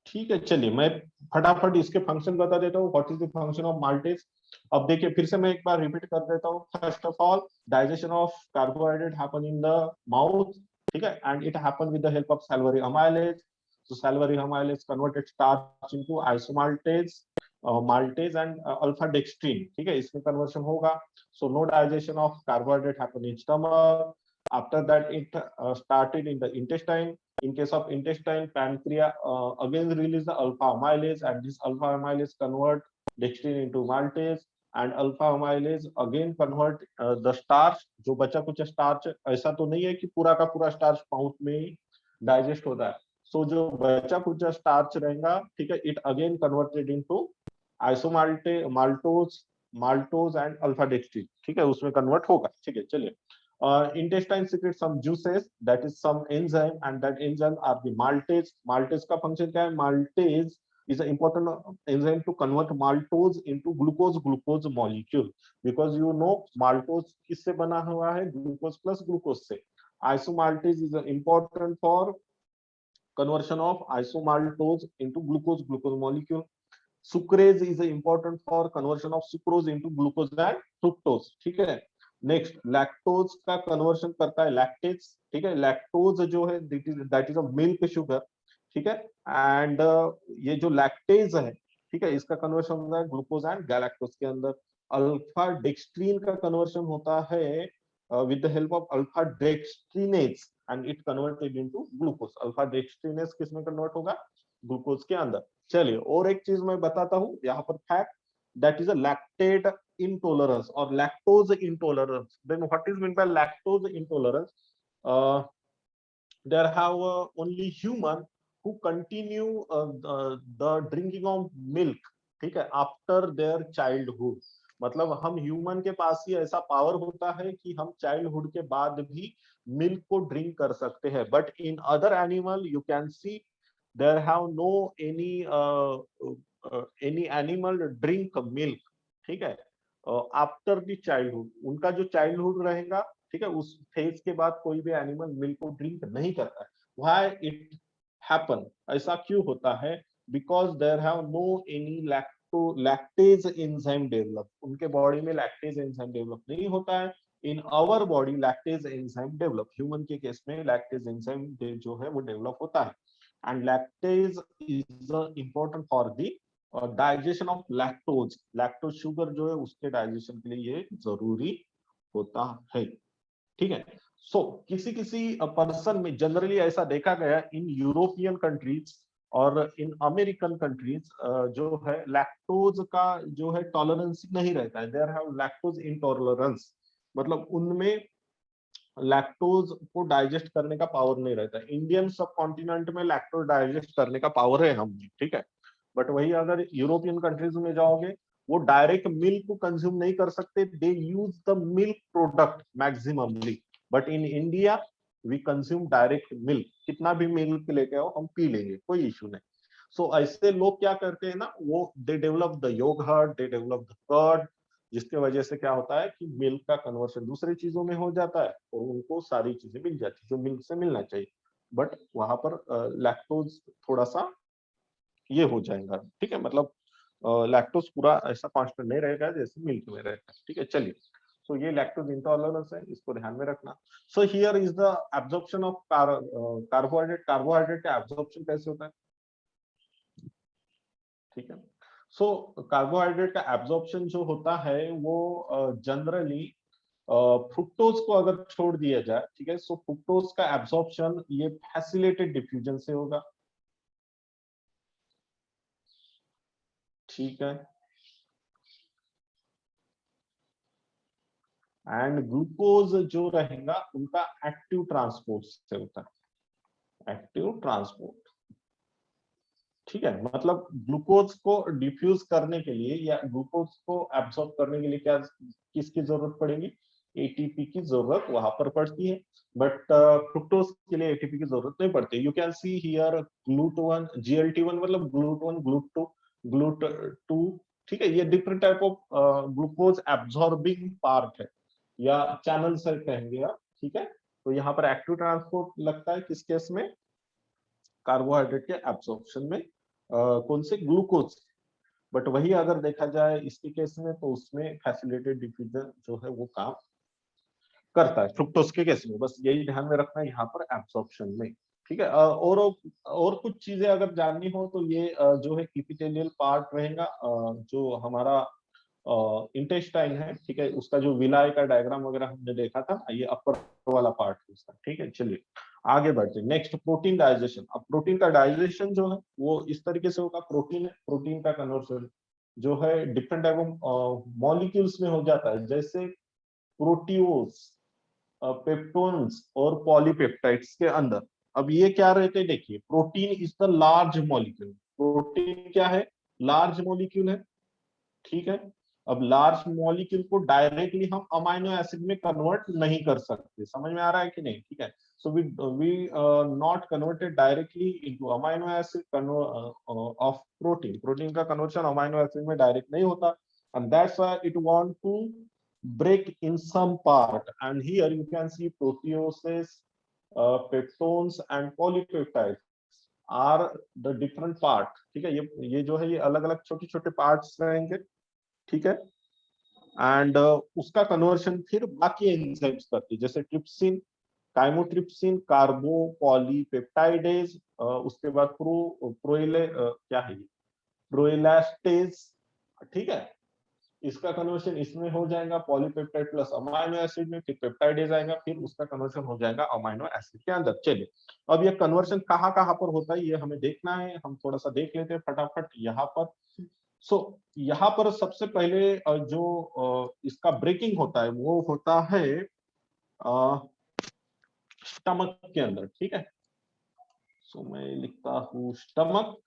ठीक है। चलिए मैं फटाफट इसके फंक्शन बता देता हूँ, what is the function of maltase. अब देखिए फिर से मैं एक बार रिपीट कर देता हूँ। First of all, digestion of carbohydrate happen in the mouth, ठीक है, and it happen with the help of salivary amylase. So salivary amylase converted starch into isomaltase, maltase and alpha dextrin, ठीक है, इसमें कन्वर्शन होगा। So no digestion of carbohydrate happen in stomach. After that it started in the intestine. In case of intestine, pancreas again release the alpha amylase, and this alpha amylase convert dextrin into maltase, and alpha amylase again convert the starch, जो बचा कुछ स्टार्च, ऐसा तो नहीं है कि पूरा का पूरा स्टार्च माउथ में ही डाइजेस्ट होता है। सो जो बचा कुछ स्टार्च रहेगा, ठीक है, it again converted into isomaltose maltose, maltose and alpha dextrin, ठीक है, उसमें कन्वर्ट होगा, ठीक है। चलिए, intestine secretes some juices, that is some enzyme, and that enzyme are the maltase. Maltase का function क्या है? Maltase is an important enzyme to convert maltose into glucose molecule, because you know maltose किससे बना हुआ है? Glucose plus glucose से। Isomaltase is important for conversion of isomaltose into glucose molecule. Sucrase is important for conversion of sucrose into glucose and fructose. ठीक है. नेक्स्ट लैक्टोज का कन्वर्शन करता है लैक्टेज. ठीक है. लैक्टोज जो है that is a milk sugar. ठीक है. एंड ये जो लैक्टेज है, ठीक है, इसका कन्वर्शन होता है ग्लूकोज एंड गैलेक्टोज के अंदर. अल्फा डेक्सट्रीन का कन्वर्शन होता है with the help of alpha dextrinase and it converted into glucose. Alpha dextrinase किस में कन्वर्ट होगा? ग्लूकोज के अंदर. चलिए और एक चीज मैं बताता हूं यहाँ पर fact, that is a lactate intolerance or lactose intolerance. Then what is meant by lactose intolerance? There have only human who continue the drinking of milk, ठीक है, after their childhood. मतलब हम ह्यूमन के पास ही ऐसा पावर होता है कि हम चाइल्डहुड के बाद भी मिल्क को ड्रिंक कर सकते हैं. But in other animal you can C there have no any animal drink milk. ठीक है. आफ्टर द चाइल्डहुड, उनका जो चाइल्डहुड रहेगा, ठीक है, उस फेज के बाद कोई भी एनिमल मिल्क को ड्रिंक नहीं करता है. Why it happen? ऐसा क्यों होता है? Because there have no any lactase enzyme develop. उनके बॉडी में लैक्टेज एंजाइम डेवलप नहीं होता है. In our body lactase enzyme develop. Human के केस में लैक्टेज एंजाइम जो है वो डेवलप होता है. And lactase is important for the digestion of lactose. Lactose sugar जो है उसके डाइजेशन के लिए ये जरूरी होता है. ठीक है. सो किसी किसी पर्सन में जनरली ऐसा देखा गया इन यूरोपियन कंट्रीज और इन अमेरिकन कंट्रीज जो है लैक्टोज का जो है टॉलरेंस नहीं रहता है. There have lactose intolerance. मतलब उनमें लैक्टोज को डाइजेस्ट करने का पावर नहीं रहता है. इंडियन सब कॉन्टिनेंट में लैक्टोज डाइजेस्ट करने का पावर है हम. ठीक है. बट वही अगर यूरोपियन कंट्रीज में जाओगे वो डायरेक्ट मिल्क को कंज्यूम नहीं कर सकते. They use the milk product maximumly. But in India we consume direct milk. कितना भी मिल्क लेके आओ हम पी लेंगे, कोई इशू नहीं. सो ऐसे लोग क्या करते हैं ना, वो they develop the yoghurt, they develop the curd, जिसके वजह से क्या होता है कि मिल्क का कन्वर्शन दूसरी चीजों में हो जाता है और उनको सारी चीजें मिल जाती है जो मिल्क से मिलना चाहिए. बट वहां पर लैक्टोज थोड़ा सा ये हो जाएगा. ठीक है. मतलब लैक्टोज पूरा ऐसा कांस्टेंट नहीं रहेगा जैसे मिल्क में रहेगा. ठीक है. चलिए. सो ये लैक्टोज इंटॉलरेंस है, इसको ध्यान में रखना. So here is the absorption of carbohydrate. Carbohydrate का एब्जॉर्प्शन कैसे होता है? ठीक है. सो कार्बोहाइड्रेट का एब्जॉर्प्शन जो होता है वो जनरली फ्रुक्टोज को अगर छोड़ दिया जाए, ठीक है, सो फ्रुक्टोज का एब्जॉर्प्शन ये फैसिलिटेटेड डिफ्यूजन से होगा. ठीक है. एंड ग्लूकोज जो रहेगा उनका एक्टिव ट्रांसपोर्ट से होता है. Active transport. ठीक है. मतलब ग्लूकोज को डिफ्यूज करने के लिए या ग्लूकोज को एब्सॉर्ब करने के लिए क्या किसकी जरूरत पड़ेगी? एटीपी की जरूरत वहां पर पड़ती है. बट फ्रुक्टोज के लिए एटीपी की जरूरत नहीं पड़ती. You can see here GLUT1, GLT1 मतलब GLUT1, GLUT2, GLUT2. ठीक है. ये different type of glucose absorbing part है या चैनल से कहेंगे आप. ठीक है. तो यहाँ पर एक्टिव ट्रांसपोर्ट लगता है किस केस में? कार्बोहाइड्रेट के एब्सॉर्प्शन में. कौन से? ग्लूकोज. बट वही अगर देखा जाए इसके केस में तो उसमें फैसिलिटेटेड डिफ्यूजन जो है वो काम करता है फ्रुक्टोज के केस में. बस यही ध्यान में रखना है यहाँ पर एब्सॉर्प्शन में. ठीक है. और कुछ चीजें अगर जाननी हो तो ये जो है इपिथेलियल पार्ट रहेगा जो हमारा इंटेस्टाइन है. ठीक है. उसका जो विलाय का डायग्राम वगैरह हमने देखा था, ये अपर वाला पार्ट है उसका. ठीक है. चलिए आगे बढ़ते हैं. Next protein digestion. अब प्रोटीन का डाइजेशन जो है वो इस तरीके से होगा. प्रोटीन है, प्रोटीन का कन्वर्शन जो है डिफरेंट टाइप ऑफ मॉलिक्यूल्स में हो जाता है. जैसे प्रोटीओज, पेप्टोन्स और पॉलीपेप्टाइड्स के अंदर. अब ये क्या रहते हैं? देखिए protein is the large molecule. Protein क्या है? लार्ज मॉलिक्यूल है. ठीक है. अब लार्ज मॉलिक्यूल को डायरेक्टली हम अमाइनो एसिड में कन्वर्ट नहीं कर सकते. समझ में आ रहा है कि नहीं? ठीक है. So we not converted directly into amino acid of protein. Protein का कन्वर्शन अमाइनो एसिड में डायरेक्ट नहीं होता. And that's why it want to break in some part. And here you can see proteoses, peptones and polypeptides. Are the different part, ठीक है, ये जो है ये अलग अलग छोटे छोटे पार्ट्स रहेंगे, ठीक है। एंड उसका कन्वर्शन फिर बाकी एंजाइम्स करती है, जैसे ट्रिप्सिन, काइमोट्रिप्सिन, कार्बो पॉलीपेप्टाइडेज, उसके बाद प्रोइले क्या है ये, प्रोइलास्टेज, ठीक है। इसका कन्वर्शन इसमें हो जाएगा पॉलीपेप्टाइड प्लस अमाइनो एसिड में, फिर पेप्टाइडेज आएगा, फिर उसका कन्वर्शन हो जाएगा अमाइनो एसिड के अंदर। चलिए, अब ये कन्वर्शन कहाँ कहाँ पर होता है ये हमें देखना है, हम थोड़ा सा देख लेते हैं फटाफट यहाँ पर। सो यहाँ पर सबसे पहले जो इसका ब्रेकिंग होता है वो होता है स्टमक के अंदर, ठीक है। सो मैं लिखता हूँ स्टमक।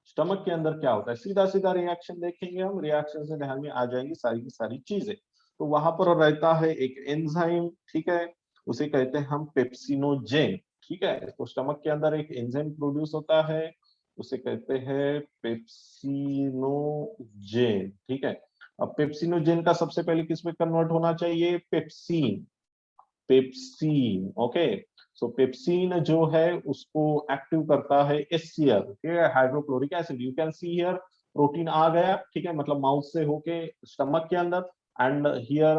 स्टमक के अंदर क्या होता है, सीधा सीधा रिएक्शन देखेंगे हम, रिएक्शन से ध्यान में आ जाएंगी सारी की सारी चीजें। तो वहां पर रहता है एक एंजाइम, ठीक है, उसे कहते हैं हम पेप्सिनोजेन, ठीक है। तो स्टमक के अंदर एक एंजाइम प्रोड्यूस होता है, उसे कहते हैं पेप्सिनोजेन, ठीक है। अब पेप्सिनोजेन का सबसे पहले किस में कन्वर्ट होना चाहिए, pepsin, pepsin, okay. So pepsin जो है उसको एक्टिव करता है HCl, ठीक है, hydrochloric acid. You can see here protein आ गया, ठीक है, मतलब माउथ से होके स्टमक के अंदर, and here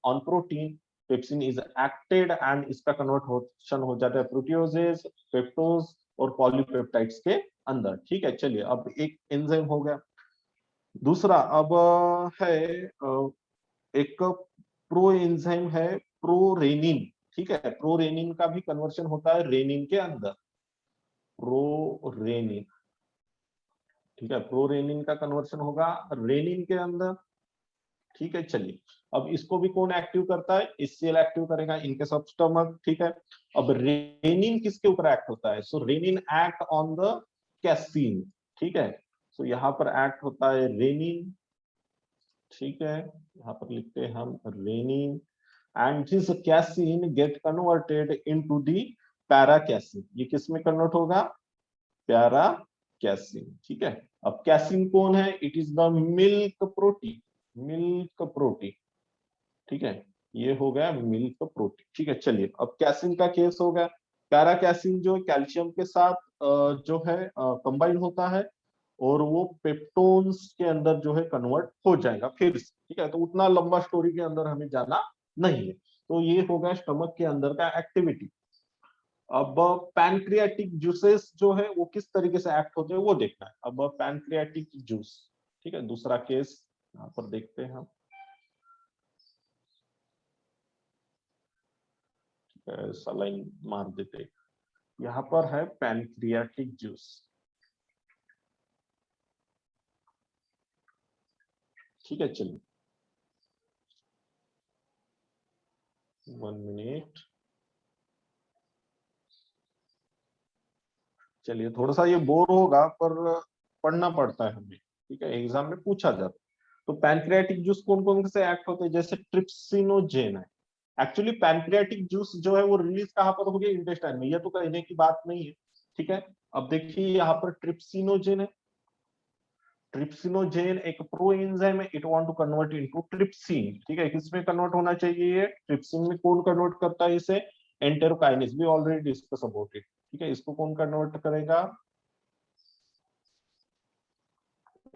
on protein pepsin is acted and इसका कन्वर्शन हो जाता है प्रोटियोजेज, पेप्टोज और पॉलीपेप्टाइड्स के अंदर, ठीक है। चलिए, अब एक एंजाइम हो गया। दूसरा अब है एक प्रो एंजाइम है प्रोरेनिन, ठीक है। प्रोरेनिन का भी कन्वर्शन होता है रेनिन के अंदर, प्रोरेनिन, ठीक है। प्रोरेनिन का कन्वर्शन होगा रेनिन के अंदर, ठीक है। चलिए, अब इसको भी कौन एक्टिव करता है, HCl एक्टिव करेगा इनके सब स्टमक, ठीक है। अब रेनिन किसके ऊपर एक्ट होता है, so rennin act on the casein, ठीक है। सो यहाँ पर एक्ट होता है रेनिन, ठीक है, यहाँ पर लिखते हैं हम rennin, and this casein get converted into the para casein. ये किस में कन्वर्ट होगा, पैरा कैसीन, ठीक है। अब कैसीन कौन है, it is the milk protein, milk protein, ठीक है। ये हो गया मिल्क प्रोटीन, ठीक है। चलिए, अब कैसीन का केस हो गया। पैरा कैसीन जो कैल्शियम के साथ जो है कंबाइन होता है और वो पेप्टोन्स के अंदर जो है कन्वर्ट हो जाएगा फिर से, ठीक है। तो उतना लंबा स्टोरी के अंदर हमें जाना नहीं है। तो ये होगा स्टमक के अंदर का एक्टिविटी। अब पैनक्रियाटिक जूसेस जो है वो किस तरीके से एक्ट होते हैं वो देखना है। अब पैनक्रियाटिक जूस, ठीक है, दूसरा केस यहाँ पर देखते हैं हम, सलाइन मार देते। यहाँ पर है पैनक्रियाटिक जूस, ठीक है। चलिए 1 मिनट, चलिए थोड़ा सा ये बोर होगा पर पढ़ना पड़ता है हमें, ठीक है, एग्जाम में पूछा जाता है। तो पैनक्रियाटिक जूस कौन कौन से एक्ट होते हैं, जैसे ट्रिप्सिनोजेन है। एक्चुअली पैनक्रियाटिक जूस जो है वो रिलीज कहाँ पर हो गया, इंटेस्टाइन में, ये तो कहने की बात नहीं है, ठीक है। अब देखिए यहाँ पर ट्रिप्सिनोजेन है, ट्रिप्सिनोजेन एक प्रो एंजाइम है, it want to convert into trypsin, ठीक है। किसमें कन्वर्ट होना चाहिए ये, ट्रिप्सिन में। कौन कन्वर्ट करता है इसे, एंटेरोकाइनेज, भी ऑलरेडी डिस्कस अबाउट इट, ठीक है। इसको कौन कन्वर्ट करेगा,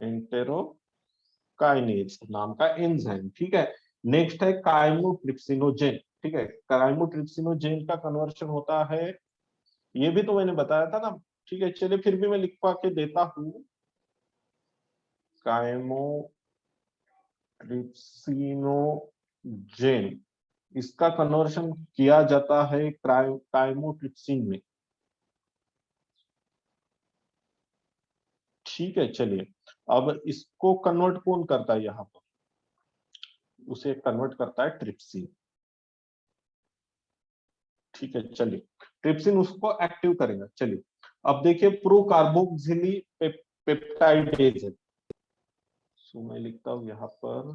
एंटेरोकाइनेज नाम का एंजाइम, ठीक है। नेक्स्ट है काइमोट्रिप्सिनोजेन, ठीक है। काइमोट्रिप्सिनोजेन का कन्वर्शन होता है, ये भी तो मैंने बताया था ना, ठीक है। चलिए फिर भी मैं लिखवा के देता हूँ, काइमोट्रिप्सिनोजेन, इसका कन्वर्शन किया जाता है काइमोट्रिप्सिन में, ठीक है। चलिए, अब इसको कन्वर्ट कौन करता है यहाँ पर, उसे कन्वर्ट करता है ट्रिप्सिन, ठीक है। चलिए, ट्रिप्सिन उसको एक्टिव करेगा। चलिए, अब देखिए प्रो कार्बोक्सिली पेप्टाइडेज है, सो मैं लिखता हूं यहाँ पर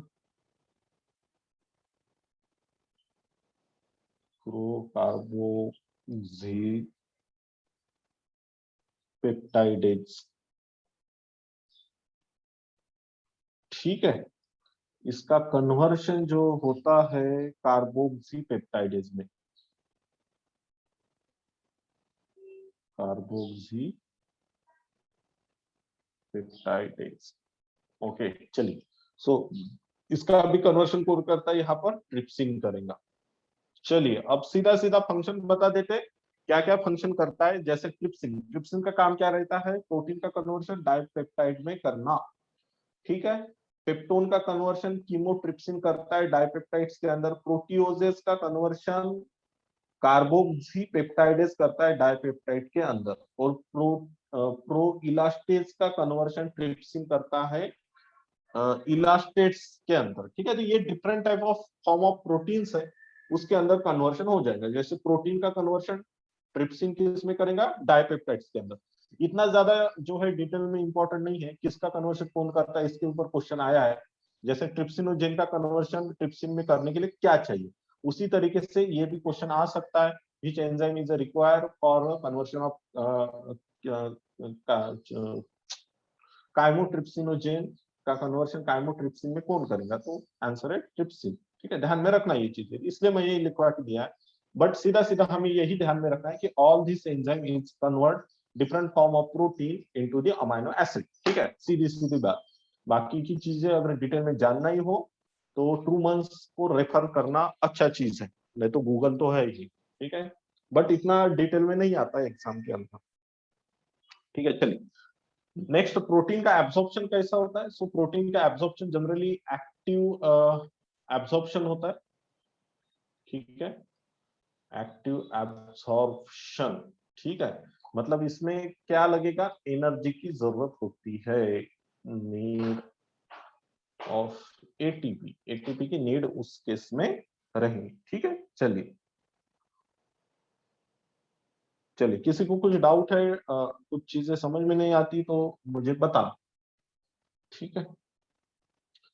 प्रो कार्बोक्सी पेप्टाइडेज, ठीक है। इसका कन्वर्शन जो होता है कार्बोक्सी पेप्टाइडेज में, कार्बोक्सी पेप्टाइडेज। ओके चलिए, सो इसका भी कन्वर्शन कौन करता है, यहाँ पर ट्रिप्सिन करेगा। चलिए अब सीधा सीधा फंक्शन बता देते क्या क्या फंक्शन करता है। जैसे ट्रिप्सिन, ट्रिप्सिन का काम क्या रहता है, प्रोटीन का कन्वर्शन डाइपेप्टाइड में करना, ठीक है। पेप्टोन का कन्वर्शन कीमोट्रिप्सिन करता है डाइपेप्टाइड्स के अंदर। प्रोटियोजेस का कन्वर्शन कार्बोक्सीपेप्टाइडेज करता है डाइपेप्टाइड के अंदर। और प्रो इलास्टेज का कन्वर्शन ट्रिप्सिन करता है इलास्टेट्स के अंदर, ठीक है। तो ये different type of form of proteins है, उसके अंदर कन्वर्शन हो जाएगा। जैसे प्रोटीन का कन्वर्शन ट्रिप्सिन किस में करेगा, डाइपेप्टाइड्स के अंदर। इतना ज्यादा जो है डिटेल में इंपॉर्टेंट नहीं है किसका कन्वर्शन कौन करता है, इसके ऊपर क्वेश्चन आया है। जैसे ट्रिप्सिनोजेन का कन्वर्शन ट्रिप्सिन में करने के लिए क्या चाहिए, उसी तरीके से ये भी क्वेश्चन आ सकता है। Which enzyme is required for conversion of काइमोट्रिप्सिनोजेन का कन्वर्शन काइमोट्रिप्सिन में कौन करेगा, तो आंसर है ट्रिप्सिन। ठीक है, ध्यान में रखना ये चीजें, इसलिए मैं ये लिखवा के दिया है। बट सीधा सीधा हमें यही ध्यान में रखना है कि all this enzyme is convert different form of protein into the amino acid. ठीक है, सीधी सीधी बात। बाकी की चीजें अगर डिटेल में जानना ही हो तो ट्रू मंथ्स को रेफर करना अच्छा चीज है, नहीं तो गूगल तो है ही। ठीक है, बट इतना डिटेल में नहीं आता है एग्जाम के अंदर। ठीक है, चलिए नेक्स्ट, प्रोटीन का एब्जॉर्प्शन कैसा होता है। सो प्रोटीन का एब्जॉर्प्शन जनरली एक्टिव एब्जॉर्प्शन होता है। ठीक है, एक्टिव एब्जॉर्प्शन, ठीक है। मतलब इसमें क्या लगेगा, एनर्जी की जरूरत होती है, नीड ऑफ एटीपी, एटीपी की नीड उस केस में रहेगी। ठीक है, चलिए चलिए किसी को कुछ डाउट है, कुछ चीजें समझ में नहीं आती तो मुझे बता। ठीक है,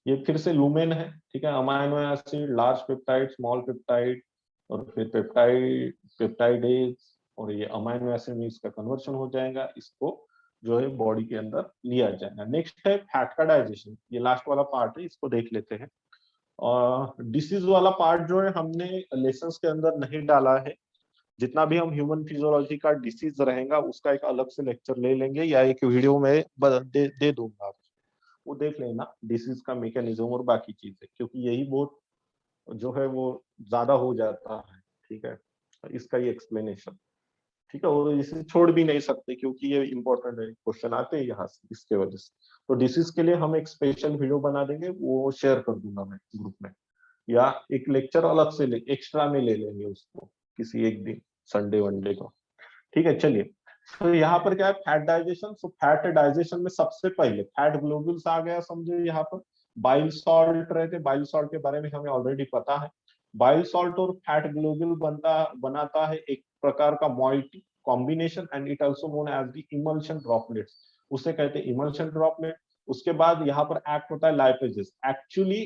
ये फिर से लुमेन है। ठीक है, amino acid, large peptide, small peptide, और फिर पेप्टाइड, पेप्टाइडेज, और ये अमाइनो एसिड में इसका कन्वर्शन हो जाएगा, इसको जो है बॉडी के अंदर लिया जाएगा। नेक्स्ट है फैट का डाइजेशन, ये लास्ट वाला पार्ट है, इसको देख लेते हैं। और डिसीज वाला पार्ट जो है हमने लेसन्स के अंदर नहीं डाला है। जितना भी हम ह्यूमन फिजियोलॉजी का डिसीज रहेगा उसका एक अलग से लेक्चर ले लेंगे, या एक वीडियो में दे दूंगा, वो देख लेना डिसीज का मैकेनिज्म और बाकी चीजें, क्योंकि यही बहुत जो है वो ज्यादा हो जाता है। ठीक है, इसका ही एक्सप्लेनेशन। ठीक है, और इसे छोड़ भी नहीं सकते क्योंकि ये इंपॉर्टेंट है, क्वेश्चन आते हैं यहाँ से, इसके वजह से। तो डिसीज के लिए हम एक स्पेशल वीडियो बना देंगे, वो शेयर कर दूंगा मैं ग्रुप में, या एक लेक्चर अलग से एक्स्ट्रा में ले लेंगे उसको किसी एक दिन, संडे वनडे को। ठीक है, चलिए। तो यहाँ पर क्या है, fat digestion. So fat digestion में सबसे पहले फैट ग्लोब्यूल्स आ गया, समझो यहाँ पर बाइल सॉल्ट रहते, बाइल सॉल्ट के बारे में हमें ऑलरेडी पता है। बाइल सॉल्ट और फैट ग्लोब्यूल बनाता है एक प्रकार का moiety combination, and it also known as the emulsion droplets, उसे कहते हैं इमल्शन ड्रॉपलेट। उसके बाद यहाँ पर एक्ट होता है लाइपेजेस। एक्चुअली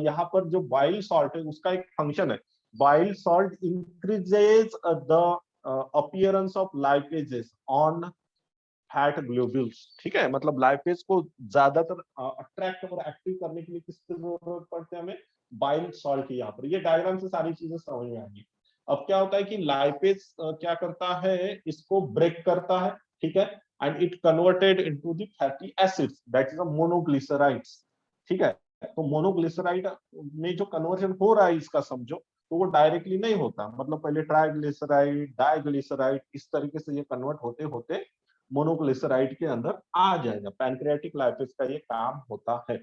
यहाँ पर जो बाइल सॉल्ट है उसका एक फंक्शन है, bile salt increases the appearance of lipases on fat globules. ठीक है, मतलब लाइपेज को ज्यादातर अट्रैक्ट और एक्टिव करने के लिए किसकी जरूरत पड़ती है हमें, बाइल सॉल्ट की। यहाँ पर ये डायग्राम से सारी चीजें समझ में आएंगी। अब क्या होता है कि लाइपेज क्या करता है, इसको ब्रेक करता है। ठीक है, and it converted into the fatty acids, that is a monoglycerides. ठीक है, तो मोनोग्लिसराइड में जो कन्वर्जन हो रहा है इसका समझो, तो वो डायरेक्टली नहीं होता, मतलब पहले ट्राइग्लिसराइड, डाइग्लिसराइड, इस तरीके से ये कन्वर्ट होते होते मोनोग्लिसराइड के अंदर आ जाएगा। पैनक्रियाटिक लाइपेज का ये काम होता है,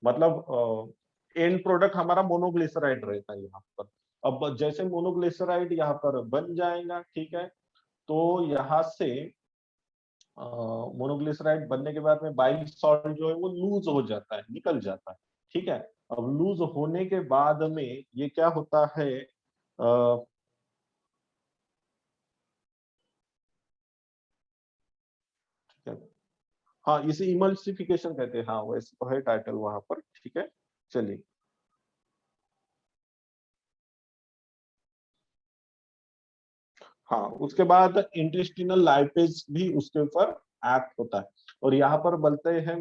मतलब एंड प्रोडक्ट हमारा मोनोग्लिसराइड रहता है यहाँ पर। अब जैसे मोनोग्लिसराइड यहाँ पर बन जाएगा, ठीक है, तो यहाँ से मोनोग्लिसराइड बनने के बाद में बाइल सॉल्ट जो है वो लूज हो जाता है, निकल जाता है। ठीक है, अब लूज होने के बाद में ये क्या होता है, ठीक है, हाँ इसे इमल्सिफिकेशन कहते हैं, हाँ वैसे तो है टाइटल वहां पर। ठीक है, चलिए। हाँ, उसके बाद इंटेस्टिनल लाइपेज भी उसके ऊपर एक्ट होता है, और यहाँ पर बोलते हैं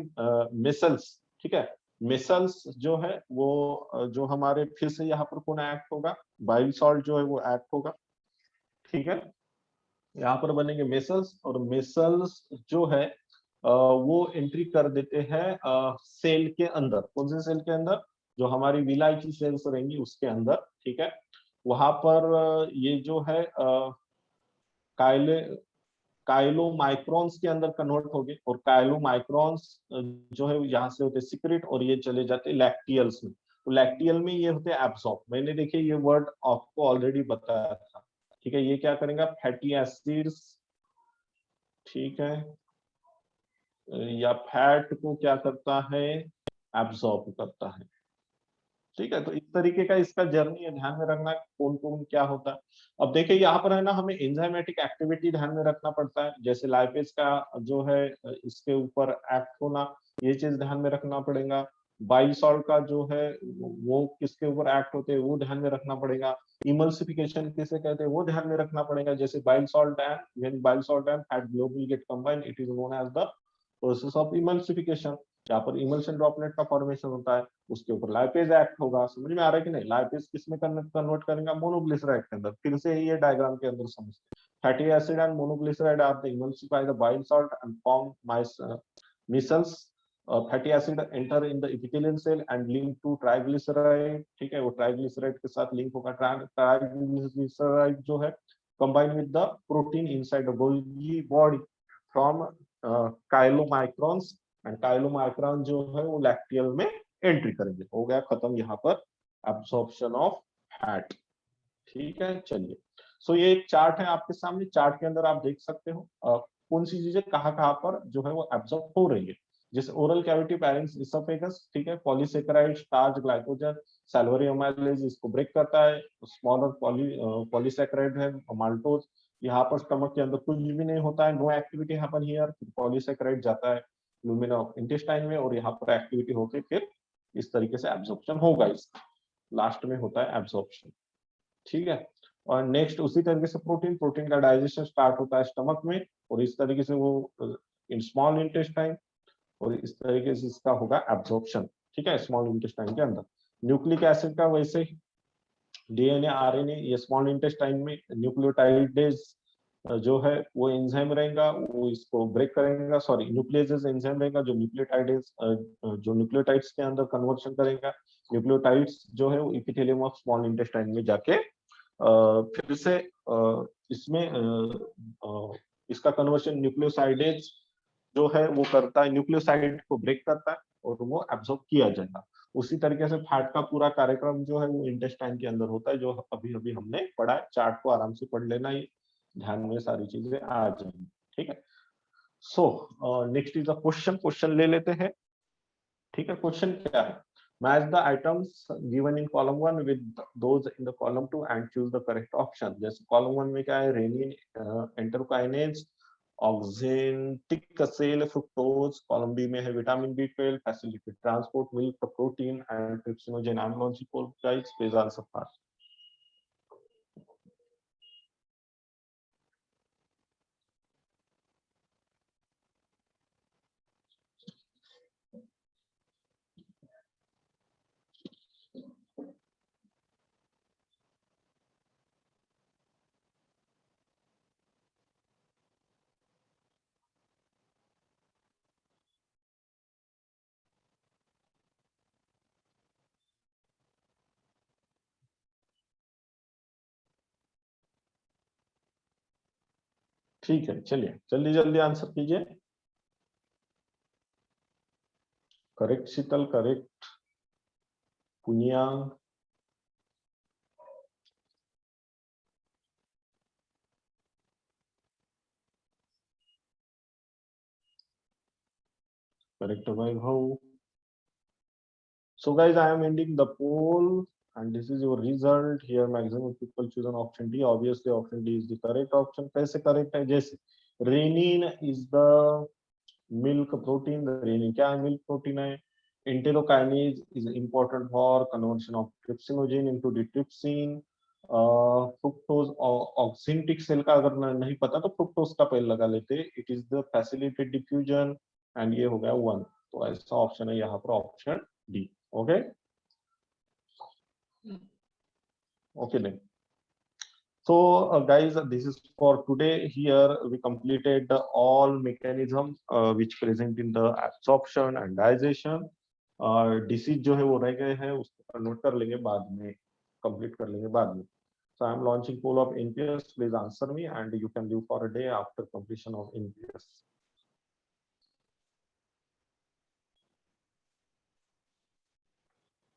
मिसल्स। ठीक है, मिसल्स जो है वो जो हमारे फिर से यहाँ पर कौन एक्ट होगा, बाइल सॉल्ट जो है वो एक्ट होगा। ठीक है, यहाँ पर बनेंगे मेसल्स, और मेसल्स जो है वो एंट्री कर देते हैं सेल के अंदर। कौन से सेल के अंदर? जो हमारी विलाई की सेल्स रहेंगी उसके अंदर, ठीक है। वहां पर ये जो है काइले काइलोमाइक्रॉन्स के अंदर कन्वर्ट हो गए, और काइलोमाइक्रॉन्स जो है यहाँ से होते सिक्रेट, और ये चले जाते लैक्टियल्स में। तो लैक्टियल में ये होते एब्सॉर्ब। मैंने देखिए ये वर्ड आपको ऑलरेडी बताया था, ठीक है। ये क्या करेंगे? फैटी एसिड्स, ठीक है, या फैट को क्या करता है? एब्सॉर्ब करता है, ठीक है। तो इस तरीके का इसका जर्नी है, ध्यान में रखना कौन कौन क्या होता है। अब देखिए यहाँ पर है ना, हमें एंजाइमेटिक एक्टिविटी ध्यान में रखना पड़ता है, जैसे लाइपेज का जो है इसके ऊपर एक्ट होना, ये चीज ध्यान में रखना पड़ेगा। बाइल सॉल्ट का जो है वो किसके ऊपर एक्ट होते हैं वो ध्यान में रखना पड़ेगा। इमल्सिफिकेशन किसे कहते हैं वो ध्यान में रखना पड़ेगा। जैसे bile salt and when bile salt and fat globule get combined, it is known as the process of emulsification. यहाँ पर इमल्शन ड्रॉपलेट का फॉर्मेशन होता है, उसके ऊपर लाइपेज एक्ट होगा। समझ में आ रहा है कि नहीं? लाइपेज किस में कन्वर्ट करेंगे? मोनोग्लिसराइड के अंदर। फिर से ये डायग्राम के अंदर समझते हैं। Fatty acid and monoglyceride are the emulsify the bile salt and form micelles. Fatty acid enter in the epithelial cell and link to triglyceride, ठीक है। वो ट्राइग्लिसराइड के साथ लिंक होगा। ट्राइग्लिसराइड जो है combine with the protein inside the Golgi body from chylomicrons, and chylomicron जो है वो लैक्टियल में एंट्री करेंगे। हो गया खत्म यहाँ पर एब्सॉर्प्शन ऑफ फैट, ठीक है। चलिए, सो ये एक चार्ट है आपके सामने। चार्ट के अंदर आप देख सकते हो कौन सी चीजें कहाँ कहाँ पर जो है वो एब्सॉर्ब हो रही है। जैसे ओरल कैविटी, पैरिंग्स, इसोफेगस, ठीक है। पॉलीसेकेराइड, स्टार्च, ग्लाइकोजन, सैल्वरी अमाइलेज इसको ब्रेक करता है। स्मॉलर पॉलीसेकेराइड है, माल्टोज। यहाँ पर स्टमक के अंदर कुछ भी नहीं होता है, no activity happen here. Polysaccharide जाता है लुमिना ऑफ इंटेस्टाइन में, और यहाँ पर एक्टिविटी होके फिर इस तरीके से एब्जॉर्प्शन होगा। इसका लास्ट में होता है एब्जॉर्प्शन, ठीक है। और नेक्स्ट उसी तरीके से प्रोटीन, प्रोटीन का डाइजेशन स्टार्ट होता है स्टमक में, और इस तरीके से वो इन स्मॉल इंटेस्टाइन, और इस तरीके से इसका होगा एब्जॉर्प्शन, ठीक है, स्मॉल इंटेस्टाइन के अंदर। न्यूक्लिक एसिड का वैसे ही डीएनए, आरएनए, ये स्मॉल इंटेस्टाइन में न्यूक्लियोटाइडेज जो है वो एंजाइम रहेगा, वो इसको ब्रेक करेगा। सॉरी, न्यूक्लियस एंजाइम रहेगा जो न्यूक्लियोटाइडेज जो न्यूक्लियोटाइड्स के अंदर कन्वर्शन करेगा। न्यूक्लियोटाइड्स जो है वो एपिथेलियम ऑफ स्मॉल इंटेस्टाइन में जाके फिर से इसमें इसका कन्वर्शन न्यूक्लियोसाइडेज जो है वो करता है, न्यूक्लियोसाइड को ब्रेक करता है, और वो एब्जॉर्ब किया जाएगा। उसी तरीके से फैट का पूरा कार्यक्रम जो है वो इंटेस्टाइन के अंदर होता है, जो अभी अभी हमने पढ़ा है। चार्ट को आराम से पढ़ लेना, ही ध्यान में सारी चीजें आ जाएंगी, ठीक है। So next is the question. Question ले लेते हैं, ठीक है। क्वेश्चन क्या है? Match the items given in column 1 with those in the column 2 and choose the correct option. जैसे कॉलम 1 में क्या है? Rennin, enterokinase, oxyntic cell, fructose. Column B में है vitamin B12, facilitate transport, milk protein and trypsinogen. I am logical guys, please answer fast. ठीक है, चलिए जल्दी जल्दी आंसर कीजिए। Correct Sheetal, correct Punia, correct Vaibhav. So guys, I am ending the poll, and this is your result. Here maximum people choose an option D. Obviously option D is the correct option. कैसे correct है? जैसे renin is the milk protein. The renin क्या है? Milk protein है. Enterokinase is important for conversion of trypsinogen into trypsin. Fructose oxyntic cell का अगर नहीं पता तो fructose का पहले लगा लेते. It is the facilitated diffusion, and ये हो गया 1. तो ऐसा ऑप्शन है यहाँ पर, ऑप्शन डी। ओके, ओके नहीं। So, guys, this is for today. Here we completed all mechanism which present in the absorption and digestion. Disease जो है वो रह गए हैं, उसको कन्वर्ट कर लेंगे बाद में, कंप्लीट कर लेंगे बाद में. So I am launching poll of NPS. Please answer me, and you can live for a day after completion of NPS.